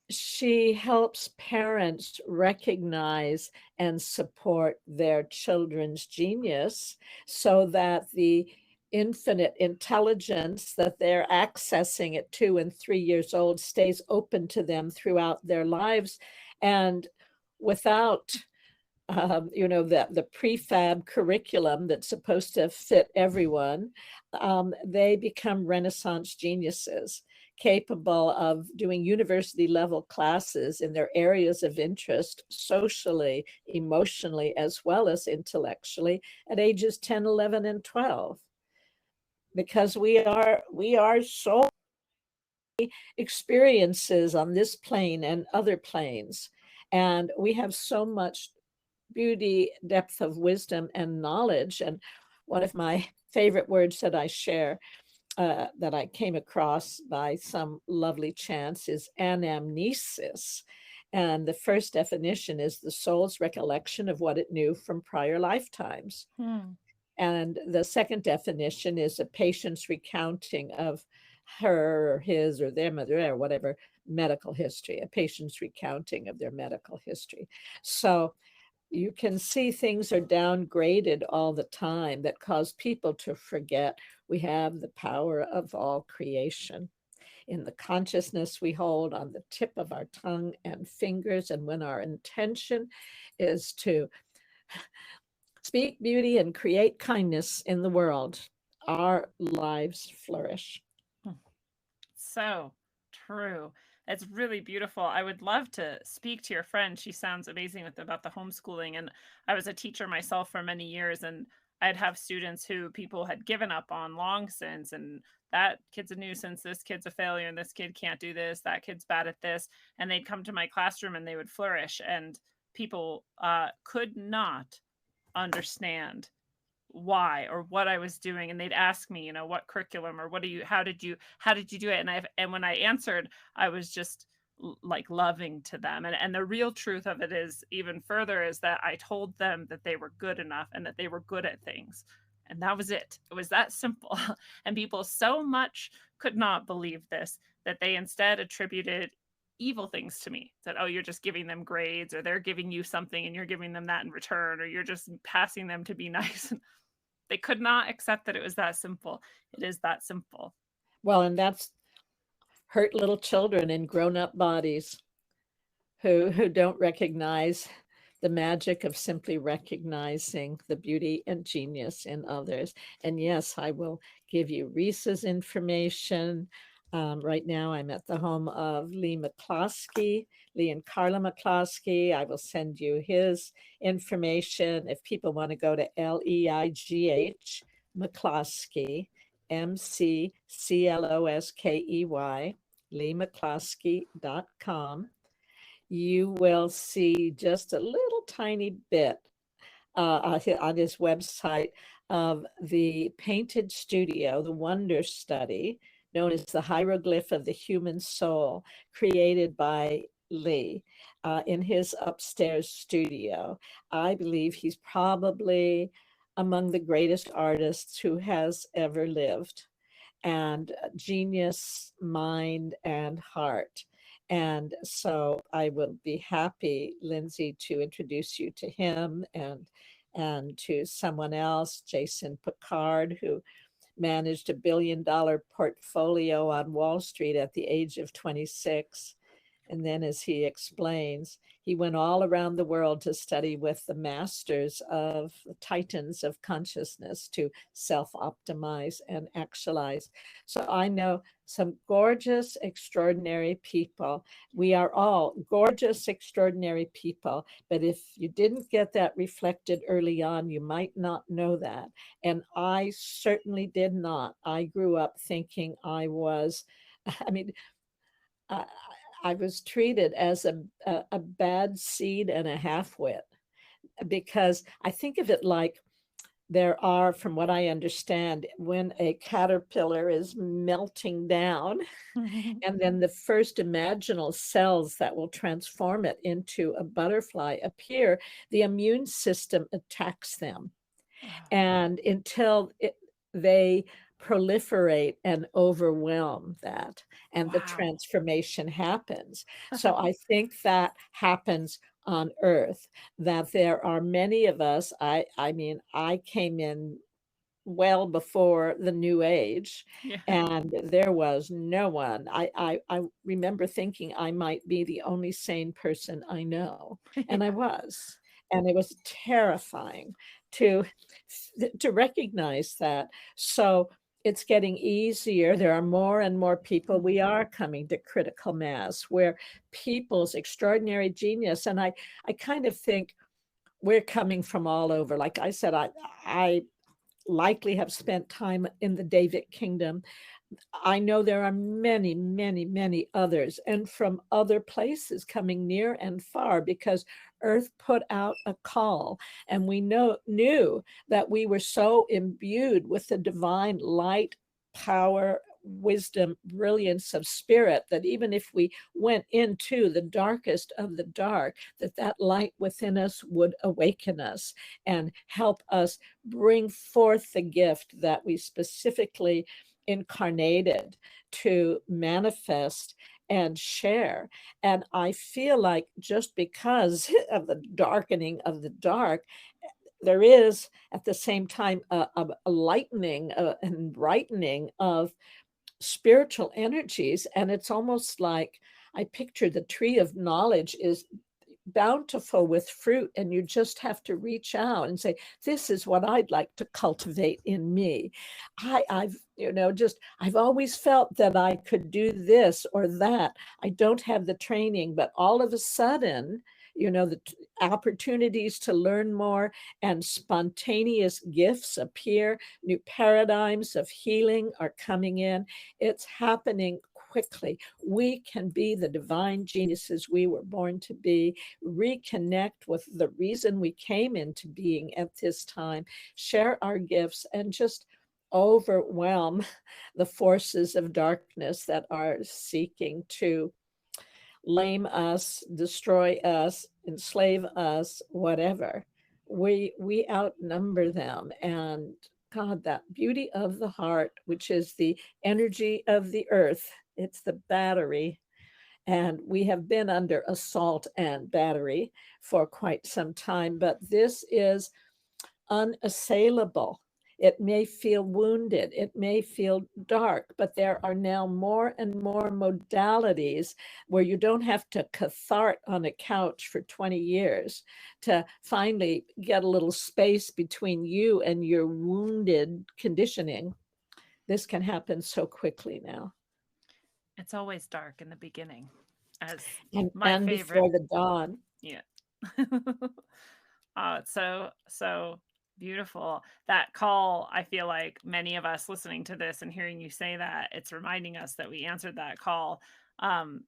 she helps parents recognize and support their children's genius so that the infinite intelligence that they're accessing at 2 and 3 years old stays open to them throughout their lives. And without the prefab curriculum that's supposed to fit everyone, they become Renaissance geniuses, capable of doing university level classes in their areas of interest, socially, emotionally, as well as intellectually, at ages 10, 11, and 12. Because we are so many experiences on this plane and other planes, and we have so much beauty, depth of wisdom, and knowledge. And one of my favorite words that I share, that I came across by some lovely chance, is anamnesis. And the first definition is the soul's recollection of what it knew from prior lifetimes. And the second definition is a patient's recounting of her or his or their mother or whatever medical history, a patient's recounting of their medical history. So you can see things are downgraded all the time that cause people to forget we have the power of all creation in the consciousness we hold on the tip of our tongue and fingers. And when our intention is to speak beauty and create kindness in the world, our lives flourish. So true. It's really beautiful. I would love to speak to your friend. She sounds amazing about the homeschooling. And I was a teacher myself for many years, and I'd have students who people had given up on long since, and that kid's a nuisance, this kid's a failure, and this kid can't do this, that kid's bad at this. And they'd come to my classroom and they would flourish, and people could not understand why or what I was doing, and they'd ask me, what curriculum or how did you do it? And when I answered, I was just like loving to them. And the real truth of it is, even further, is that I told them that they were good enough and that they were good at things. And that was it. It was that simple. And people so much could not believe this, that they instead attributed evil things to me, that, oh, you're just giving them grades, or they're giving you something and you're giving them that in return, or you're just passing them to be nice. They could not accept that it was that simple. It is that simple. Well, and that's hurt little children in grown-up bodies who don't recognize the magic of simply recognizing the beauty and genius in others. And yes, I will give you Risa's information. Right now, I'm at the home of Lee and Carla McCloskey. I will send you his information. If people want to go to LEIGH McCloskey, McCloskey, LeeMcCloskey.com. You will see just a little tiny bit on his website of the painted studio, the Wonder Study, known as the Hieroglyph of the Human Soul, created by Lee in his upstairs studio. I believe he's probably among the greatest artists who has ever lived, and genius, mind, and heart. And so I will be happy, Lindsay, to introduce you to him and to someone else, Jason Picard, who managed $1 billion portfolio on Wall Street at the age of 26. And then, as he explains, he went all around the world to study with the masters of the titans of consciousness to self-optimize and actualize. So I know some gorgeous, extraordinary people. We are all gorgeous, extraordinary people. But if you didn't get that reflected early on, you might not know that. And I certainly did not. I grew up thinking I was, I mean, I was treated as a bad seed and a half-wit, because I think of it like there are, from what I understand, when a caterpillar is melting down, and then the first imaginal cells that will transform it into a butterfly appear, the immune system attacks them. And until they proliferate and overwhelm that, and the Wow. transformation happens. So I think that happens on Earth, that there are many of us. I mean, I came in well before the New Age, Yeah. and there was no one. I remember thinking I might be the only sane person I know, and I was. And it was terrifying to recognize that. So it's getting easier. There are more and more people. We are coming to critical mass where people's extraordinary genius, and I kind of think we're coming from all over. Like I said, I likely have spent time in the David Kingdom. I know there are many, many, many others, and from other places coming near and far, because Earth put out a call, and we knew that we were so imbued with the divine light, power, wisdom, brilliance of spirit, that even if we went into the darkest of the dark, that light within us would awaken us and help us bring forth the gift that we specifically incarnated to manifest and share. And I feel like just because of the darkening of the dark, there is at the same time a lightening and brightening of spiritual energies. And it's almost like I picture the tree of knowledge is bountiful with fruit, and you just have to reach out and say, this is what I'd like to cultivate in me. I've always felt that I could do this or that. I don't have the training, but all of a sudden, the opportunities to learn more and spontaneous gifts appear. New paradigms of healing are coming in. It's happening quickly. We can be the divine geniuses we were born to be, reconnect with the reason we came into being at this time, share our gifts, and just overwhelm the forces of darkness that are seeking to lame us, destroy us, enslave us, whatever. We outnumber them. And God, that beauty of the heart, which is the energy of the earth, it's the battery. And we have been under assault and battery for quite some time, but this is unassailable. It may feel wounded, it may feel dark, but there are now more and more modalities where you don't have to cathart on a couch for 20 years to finally get a little space between you and your wounded conditioning. This can happen so quickly now. It's always dark in the beginning, as And, my and favorite. before the dawn. Yeah. So Beautiful. That call, I feel like many of us listening to this and hearing you say that, it's reminding us that we answered that call, um,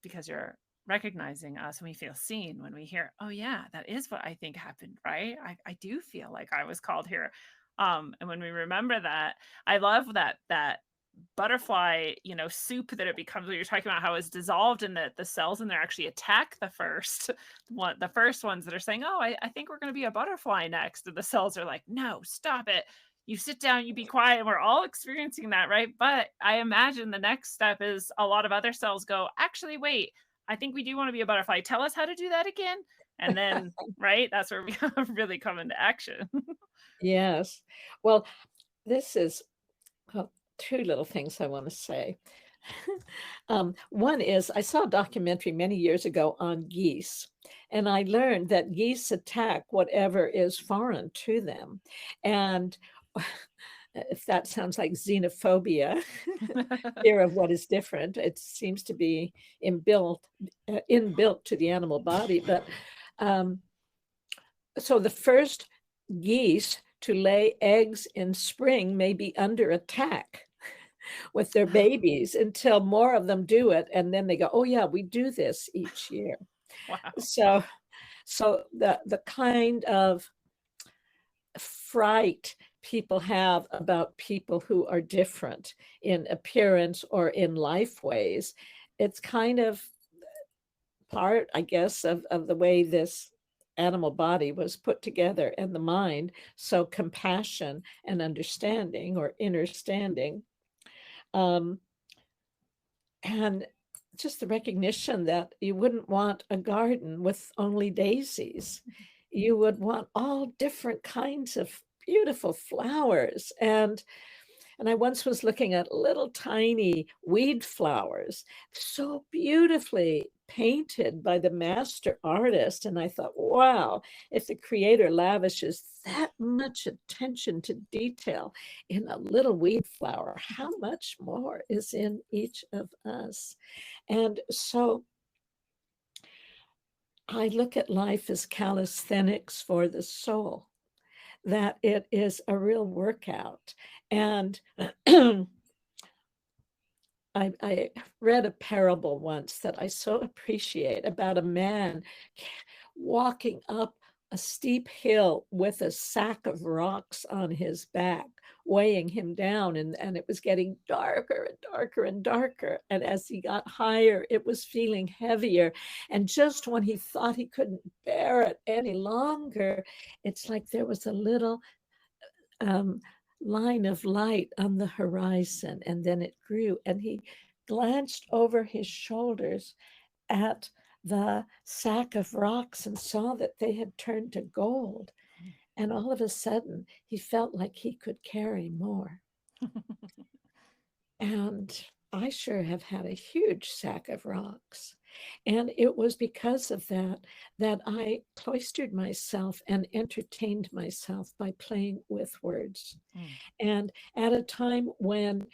because you're recognizing us and we feel seen when we hear, oh yeah, that is what I think happened, right? I do feel like I was called here. And when we remember that, I love that butterfly, soup that it becomes, when you're talking about how it's dissolved in the cells and they actually attack the first one, the first ones that are saying, oh, I think we're going to be a butterfly next. And the cells are like, no, stop it. You sit down, you be quiet. And we're all experiencing that, right? But I imagine the next step is a lot of other cells go, actually, wait, I think we do want to be a butterfly. Tell us how to do that again. And then, right, that's where we really come into action. Yes. Well, this is two little things I want to say. One is I saw a documentary many years ago on geese, and I learned that geese attack whatever is foreign to them. And if that sounds like xenophobia, fear of what is different, it seems to be inbuilt to the animal body. But so the first geese to lay eggs in spring may be under attack with their babies until more of them do it. And then they go, oh yeah, we do this each year. Wow. So the kind of fright people have about people who are different in appearance or in life ways, it's kind of part, I guess, of the way this animal body was put together and the mind. So compassion and understanding or understanding. And just the recognition that you wouldn't want a garden with only daisies. You would want all different kinds of beautiful flowers. And I once was looking at little tiny weed flowers, so beautifully painted by the master artist. And I thought, wow, if the creator lavishes that much attention to detail in a little weed flower, how much more is in each of us? And so I look at life as calisthenics for the soul, that it is a real workout. And I read a parable once that I so appreciate about a man walking up a steep hill with a sack of rocks on his back, weighing him down. And it was getting darker and darker and darker. And as he got higher, it was feeling heavier. And just when he thought he couldn't bear it any longer, it's like there was a little line of light on the horizon, and then it grew, and he glanced over his shoulders at the sack of rocks and saw that they had turned to gold. And all of a sudden, he felt like he could carry more. And I sure have had a huge sack of rocks. And it was because of that I cloistered myself and entertained myself by playing with words. And at a time when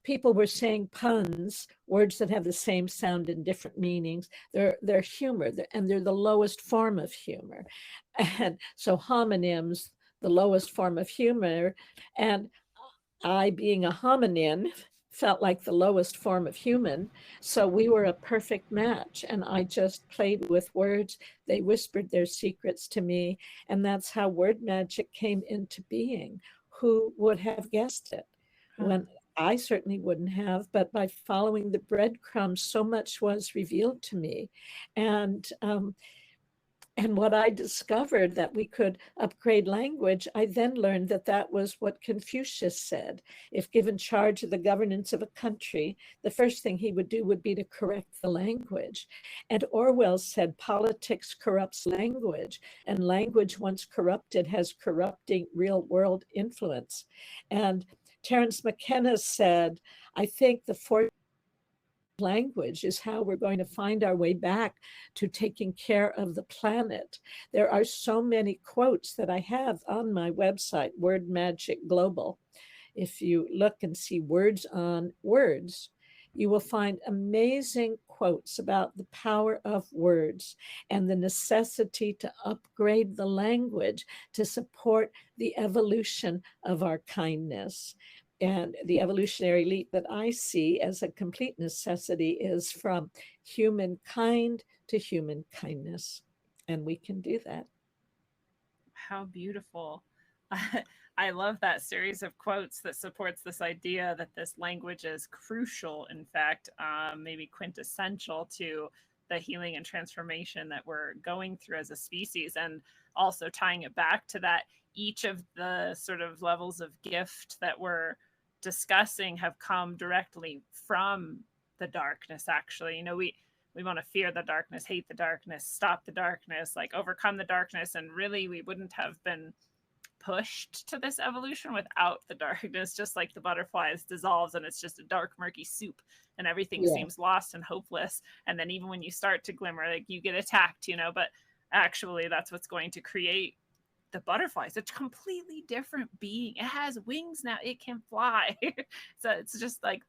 people were saying puns, words that have the same sound and different meanings, they're humor, and they're the lowest form of humor. And so homonyms, the lowest form of humor, and I, being a hominin, felt like the lowest form of human. So we were a perfect match. And I just played with words. They whispered their secrets to me. And that's how word magic came into being. Who would have guessed it? When I certainly wouldn't have, but by following the breadcrumbs, so much was revealed to me. And what I discovered, that we could upgrade language, I then learned that that was what Confucius said. If given charge of the governance of a country, the first thing he would do would be to correct the language. And Orwell said, politics corrupts language, and language once corrupted has corrupting real world influence. And Terence McKenna said, I think the fourth language is how we're going to find our way back to taking care of the planet. There are so many quotes that I have on my website, Word Magic Global. If you look and see words on words, you will find amazing quotes about the power of words and the necessity to upgrade the language to support the evolution of our kindness. And the evolutionary leap that I see as a complete necessity is from humankind to human kindness. And we can do that. How beautiful. I love that series of quotes that supports this idea that this language is crucial, in fact, maybe quintessential to the healing and transformation that we're going through as a species. And also tying it back to that, each of the sort of levels of gift that we're discussing have come directly from the darkness, actually. We want to fear the darkness, hate the darkness, stop the darkness, like overcome the darkness. And really, we wouldn't have been pushed to this evolution without the darkness, just like the butterflies dissolves and it's just a dark, murky soup and everything seems lost and hopeless. And then even when you start to glimmer, like you get attacked, but actually that's what's going to create the butterflies. It's a completely different being. It has wings now. It can fly. So it's just like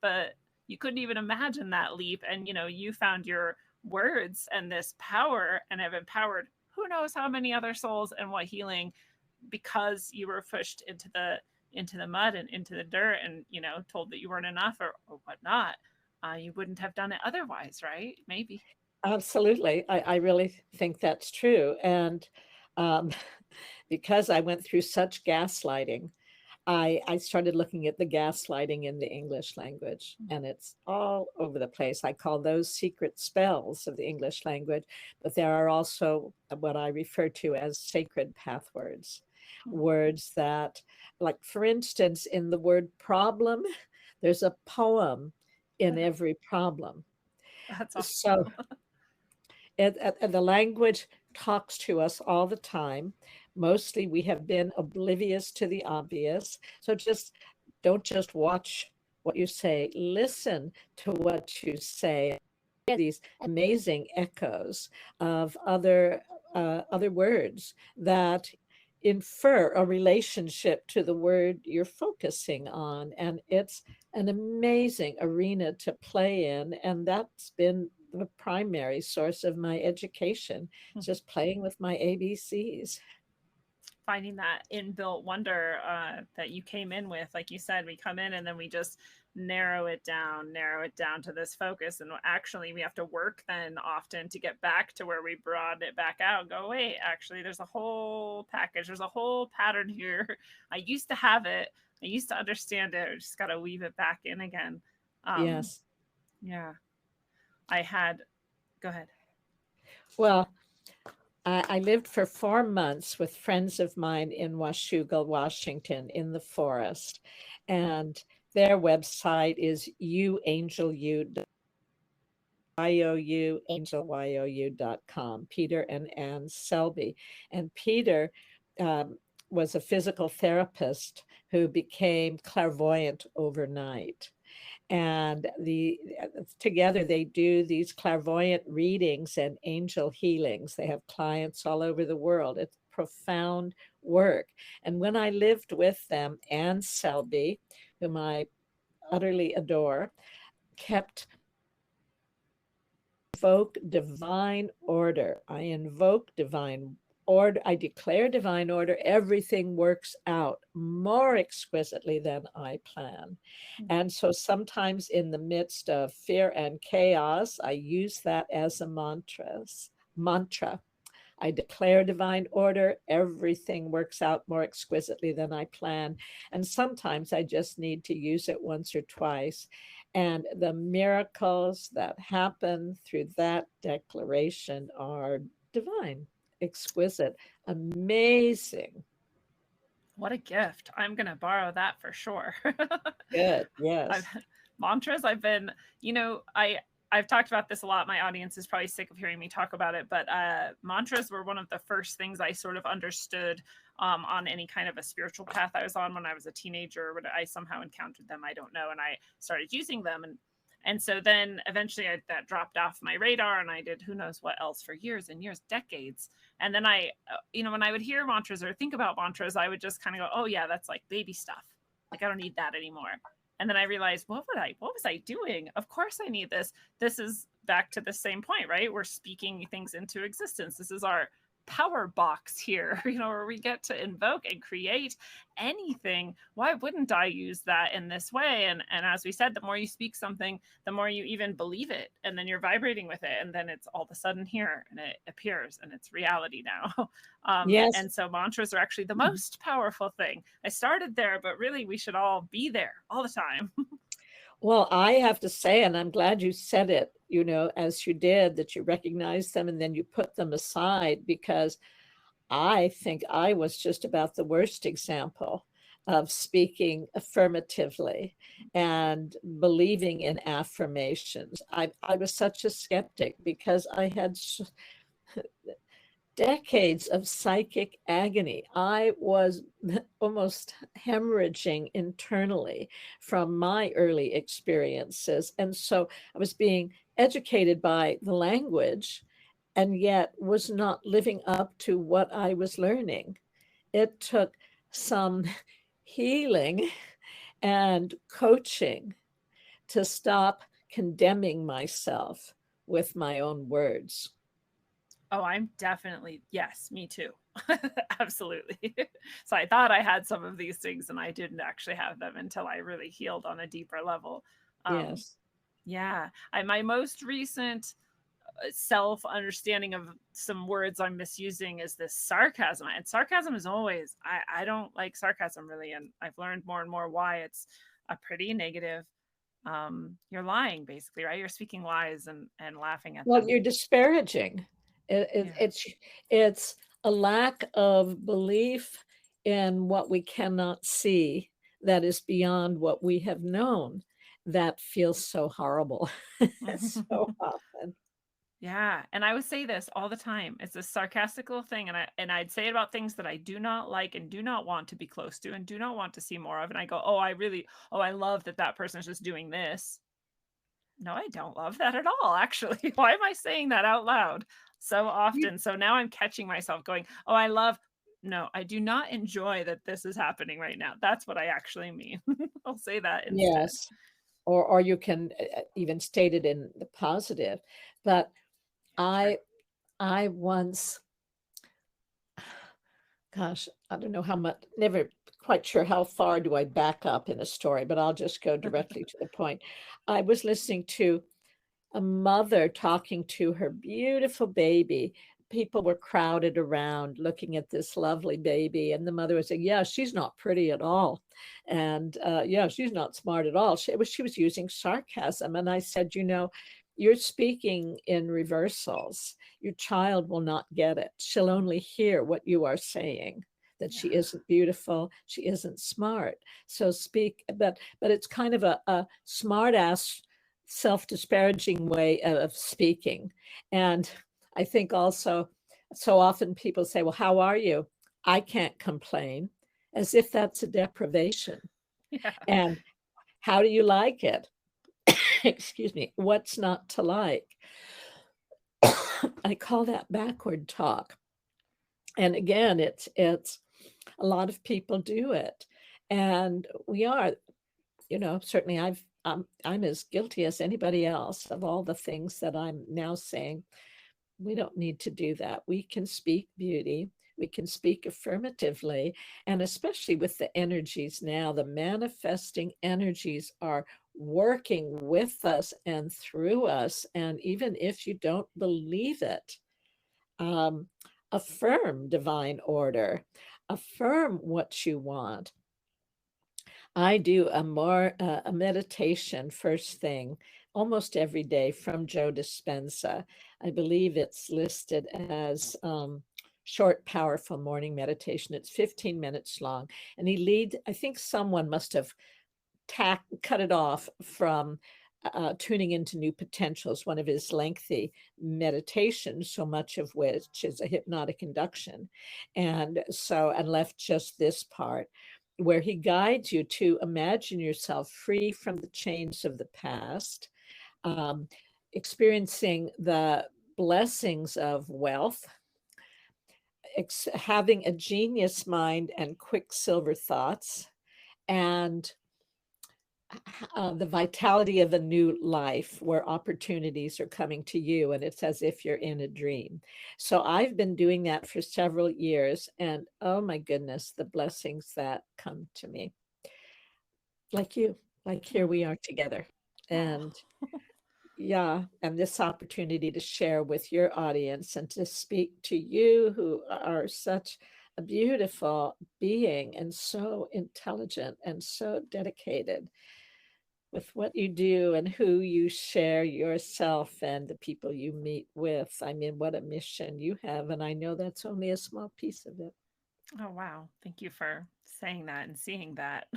you couldn't even imagine that leap. And, you found your words and this power and have empowered who knows how many other souls and what healing, because you were pushed into the mud and into the dirt and, told that you weren't enough or whatnot. You wouldn't have done it otherwise, right? Maybe. Absolutely. I really think that's true. And because I went through such gaslighting, I started looking at the gaslighting in the English language, and it's all over the place. I call those secret spells of the English language, but there are also what I refer to as sacred path words, words that, like, for instance, in the word problem, there's a poem in every problem. That's awesome. So the language talks to us all the time. Mostly we have been oblivious to the obvious. So don't just watch what you say, listen to what you say. These amazing echoes of other words that infer a relationship to the word you're focusing on. And it's an amazing arena to play in. And that's been the primary source of my education, just playing with my ABCs. Finding that inbuilt wonder that you came in with, like you said, we come in and then we just narrow it down to this focus. And actually we have to work then often to get back to where we brought it back out. Go, wait, actually there's a whole package. There's a whole pattern here. I used to have it. I used to understand it. I just got to weave it back in again. Yes. Yeah. Go ahead. Well, I lived for 4 months with friends of mine in Washougal, Washington, in the forest. And their website is angelyou.com, Peter and Ann Selby. And Peter was a physical therapist who became clairvoyant overnight. And together they do these clairvoyant readings and angel healings. They have clients all over the world. It's profound work. And when I lived with them, Ann Selby, whom I utterly adore, kept invoke divine order. I invoke divine order. I declare divine order. Everything works out more exquisitely than I plan. And so sometimes in the midst of fear and chaos, I use that as a mantra. I declare divine order. Everything works out more exquisitely than I plan. And sometimes I just need to use it once or twice. And the miracles that happen through that declaration are divine, exquisite, amazing. What a gift. I'm going to borrow that for sure. Good. Yes. Mantras, I've talked about this a lot. My audience is probably sick of hearing me talk about it, but mantras were one of the first things I sort of understood on any kind of a spiritual path I was on when I was a teenager. I somehow encountered them. I don't know. And I started using them. And so then eventually that dropped off my radar and I did who knows what else for years and years, decades. And then when I would hear mantras or think about mantras, I would just kind of go, oh yeah, that's like baby stuff. Like I don't need that anymore. And then I realized, what was I doing? Of course I need this. This is back to the same point, right? We're speaking things into existence. This is our power box here, where we get to invoke and create anything. Why wouldn't I use that in this way? And as we said, the more you speak something, the more you even believe it, and then you're vibrating with it, and then it's all of a sudden here, and it appears, and it's reality now. Yes. And so mantras are actually the most powerful thing. I started there, but really we should all be there all the time. Well, I have to say, and I'm glad you said it, as you did, that you recognized them and then you put them aside, because I think I was just about the worst example of speaking affirmatively and believing in affirmations. I was such a skeptic because I had decades of psychic agony. I was almost hemorrhaging internally from my early experiences. And so I was being educated by the language and yet was not living up to what I was learning. It took some healing and coaching to stop condemning myself with my own words. Oh, I'm definitely, yes, me too. Absolutely. So I thought I had some of these things and I didn't actually have them until I really healed on a deeper level. Yes. Yeah. My most recent self understanding of some words I'm misusing is this sarcasm. And sarcasm is always, I don't like sarcasm really. And I've learned more and more why it's a pretty negative. You're lying basically, right? You're speaking lies and laughing at Well, them. you're disparaging. It's a lack of belief in what we cannot see that is beyond what we have known that feels so horrible so often. Yeah, and I would say this all the time. It's a sarcastical thing, and I'd say it about things that I do not like and do not want to be close to and do not want to see more of. And I go, oh, I love that person's just doing this. No, I don't love that at all, actually. Why am I saying that out loud so often? So now I'm catching myself going, oh, no, I do not enjoy that this is happening right now. That's what I actually mean. I'll say that instead. Yes. Or you can even state it in the positive. But I once, gosh, I don't know how much, never quite sure how far do I back up in a story, but I'll just go directly to the point. I was listening to a mother talking to her beautiful baby. People were crowded around looking at this lovely baby. And the mother was saying, yeah, she's not pretty at all. And yeah, she's not smart at all. She was using sarcasm. And I said, you're speaking in reversals. Your child will not get it. She'll only hear what you are saying, that she isn't beautiful, she isn't smart. So speak, but it's kind of a smart ass, self-disparaging way of speaking. And I think also, so often people say, well, how are you? I can't complain, as if that's a deprivation. Yeah. And how do you like it? Excuse me, what's not to like? I call that backward talk. And again, it's a lot of people do it. And we are, certainly I'm as guilty as anybody else of all the things that I'm now saying. We don't need to do that. We can speak beauty. We can speak affirmatively. And especially with the energies now, the manifesting energies are working with us and through us. And even if you don't believe it, affirm divine order, affirm what you want. I do a meditation first thing almost every day from Joe Dispenza. I believe it's listed as short, powerful morning meditation. It's 15 minutes long. And I think someone must have cut it off from tuning into new potentials, one of his lengthy meditations, so much of which is a hypnotic induction. And left just this part where he guides you to imagine yourself free from the chains of the past, experiencing the blessings of wealth, having a genius mind and quicksilver thoughts, and the vitality of a new life where opportunities are coming to you and it's as if you're in a dream. So I've been doing that for several years, and oh my goodness, the blessings that come to me. Like you, like here we are together. Oh, And yeah, and this opportunity to share with your audience and to speak to you who are such a beautiful being and so intelligent and so dedicated with what you do and who you share yourself and the people you meet with. I mean, what a mission you have. And I know that's only a small piece of it. oh wow. Thank you for saying that and seeing that.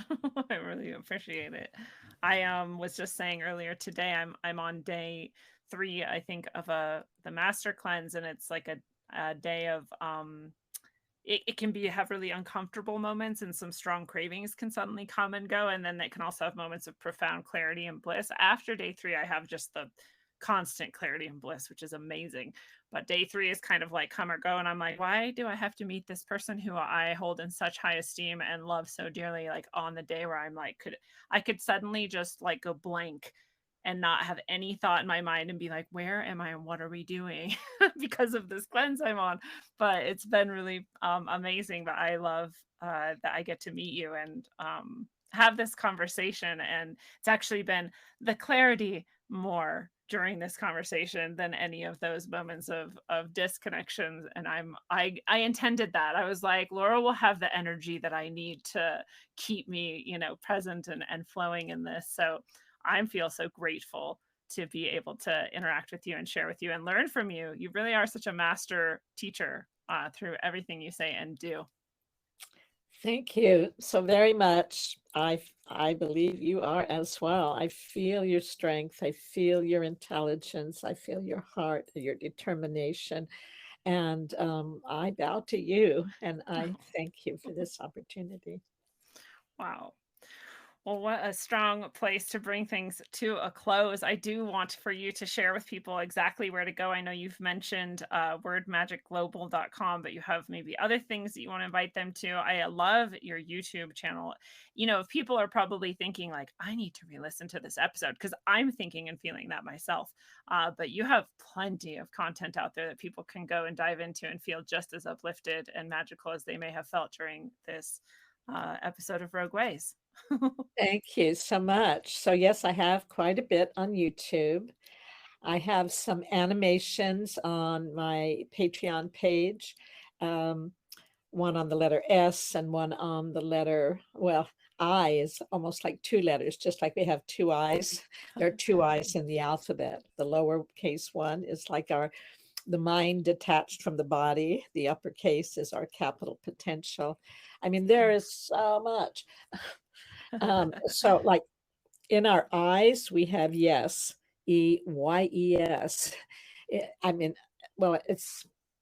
I really appreciate it. I was just saying earlier today I'm on day 3, I think, of the master cleanse, and it's like a day of it can be have really uncomfortable moments, and some strong cravings can suddenly come and go, and then it can also have moments of profound clarity and bliss. After day 3, I have just the constant clarity and bliss, which is amazing. But day 3 is kind of like come or go, and I'm like, why do I have to meet this person who I hold in such high esteem and love so dearly, like on the day where I'm like, could suddenly just like go blank and not have any thought in my mind and be like, where am I and what are we doing because of this cleanse I'm on. But it's been really amazing. But I love that I get to meet you and have this conversation. And it's actually been the clarity more during this conversation than any of those moments of disconnections. And I intended that. I was like, Laurel will have the energy that I need to keep me, present and flowing in this. So I feel so grateful to be able to interact with you and share with you and learn from you. You really are such a master teacher through everything you say and do. Thank you so very much. I believe you are as well. I feel your strength. I feel your intelligence. I feel your heart, your determination. And I bow to you and I thank you for this opportunity. Wow. Well, what a strong place to bring things to a close. I do want for you to share with people exactly where to go. I know you've mentioned wordmagicglobal.com, but you have maybe other things that you want to invite them to. I love your YouTube channel. If people are probably thinking like, I need to re-listen to this episode, because I'm thinking and feeling that myself. But you have plenty of content out there that people can go and dive into and feel just as uplifted and magical as they may have felt during this episode of Rogue Ways. Thank you so much. So, yes, I have quite a bit on YouTube. I have some animations on my Patreon page, um, one on the letter S and one on the letter, well, I is almost like two letters, just like we have two eyes. There are two eyes in the alphabet. The lowercase one is like the mind detached from the body. The uppercase is our capital potential. I mean, there is so much. So like in our eyes, we have yes, EYES. I mean, well,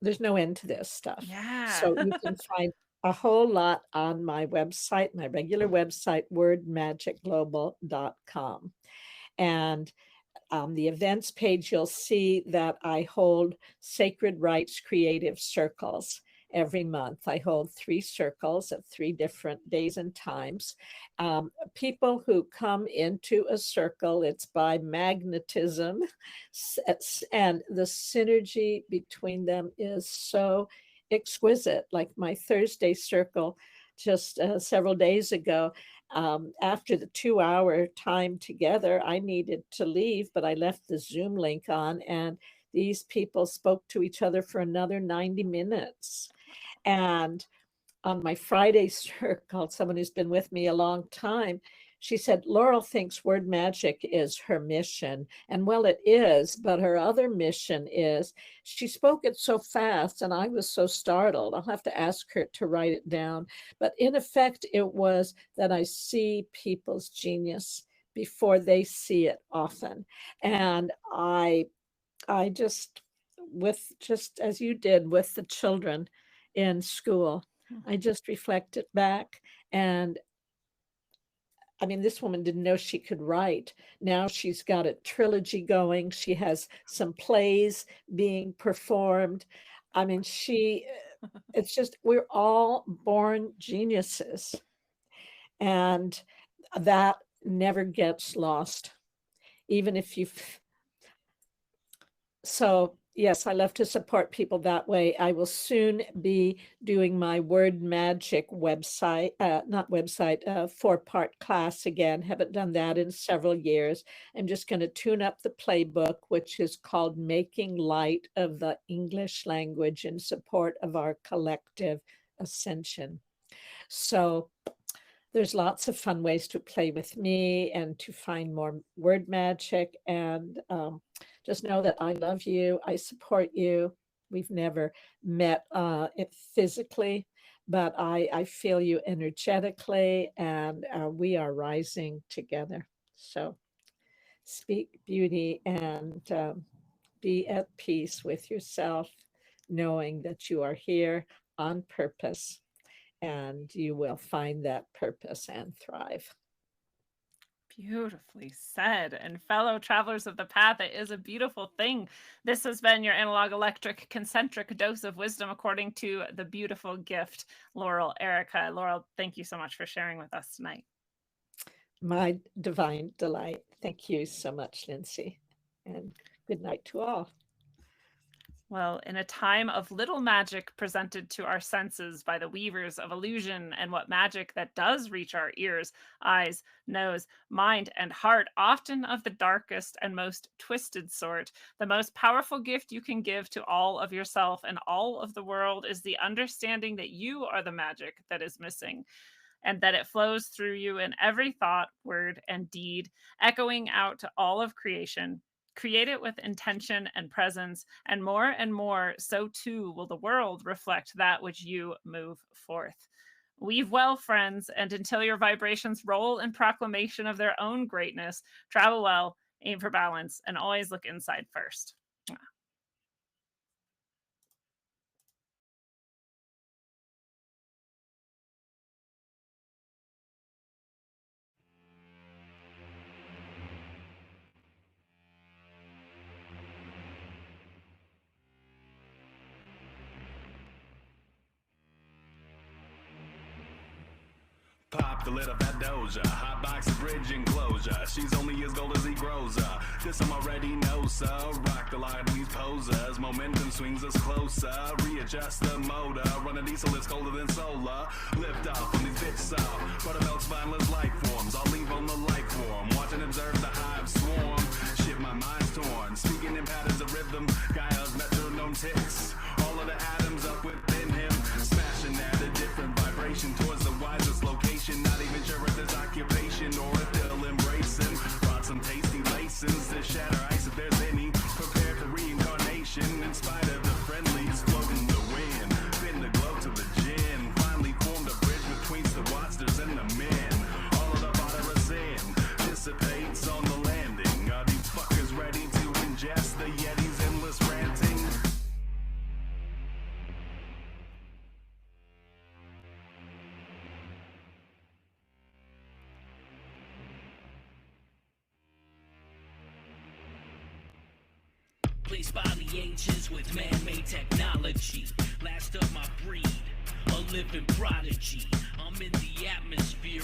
there's no end to this stuff. Yeah. So you can find a whole lot on my website, my regular website, wordmagicglobal.com. And on the events page, you'll see that I hold Sacred Rites Creative Circles every month. I hold 3 circles at 3 different days and times. People who come into a circle, it's by magnetism, and the synergy between them is so exquisite. Like my Thursday circle just several days ago, after the 2-hour time together, I needed to leave, but I left the Zoom link on, and these people spoke to each other for another 90 minutes. And on my Friday circle, someone who's been with me a long time, she said, Laurel thinks word magic is her mission. And well, it is, but her other mission is, she spoke it so fast and I was so startled. I'll have to ask her to write it down. But in effect, it was that I see people's genius before they see it often. And I just, just as you did with the children in school, I just reflected back, and I mean, this woman didn't know she could write. Now she's got a trilogy going. She has some plays being performed. I mean, it's just, we're all born geniuses. And that never gets lost, even if you. So yes, I love to support people that way. I will soon be doing my word magic website, not website, 4-part class again. Haven't done that in several years. I'm just going to tune up the playbook, which is called Making Light of the English Language in Support of Our Collective Ascension. So there's lots of fun ways to play with me and to find more word magic. And just know that I love you. I support you. We've never met physically, but I feel you energetically, and we are rising together. So speak beauty and be at peace with yourself, knowing that you are here on purpose, and you will find that purpose and thrive. Beautifully said. And fellow travelers of the path, it is a beautiful thing. This has been your analog electric concentric dose of wisdom, according to the beautiful gift, Laurel Airica. Laurel, thank you so much for sharing with us tonight. My divine delight. Thank you so much, Lindsay. And good night to all. Well, in a time of little magic presented to our senses by the weavers of illusion, and what magic that does reach our ears, eyes, nose, mind, and heart, often of the darkest and most twisted sort, the most powerful gift you can give to all of yourself and all of the world is the understanding that you are the magic that is missing, and that it flows through you in every thought, word, and deed, echoing out to all of creation. Create it with intention and presence, and more, so too will the world reflect that which you move forth. Weave well, friends, and until your vibrations roll in proclamation of their own greatness, travel well, aim for balance, and always look inside first. Pop the lid of that doja, hot box a bridge enclosure. She's only as gold as he grows her. This I'm already know, so rock the line, these posers. Momentum swings us closer. Readjust the motor. Run a diesel, it's colder than solar. Lift off on these bitches out. Buttermilk's spineless life forms. I'll leave on the light form. Watch and observe the hive swarm. Shit, my mind's torn. Speaking in patterns of rhythm. Gaia's metronome ticks. All of the atoms up within him. Smashing at a different vibration towards the wisest location. Not even sure if there's occupation or if they'll embrace him. Brought some tasty lessons to shatter ice if there's any. Prepared for reincarnation in spite of the friendlies floating the wind. Been the glow to the gin. Finally formed a bridge between the watchers and the men. All of the water is in. Dissipates on the landing. Are these fuckers ready to ingest the Yeti's endless ranting? Placed by the ancients with man-made technology. Last of my breed, a living prodigy. I'm in the atmosphere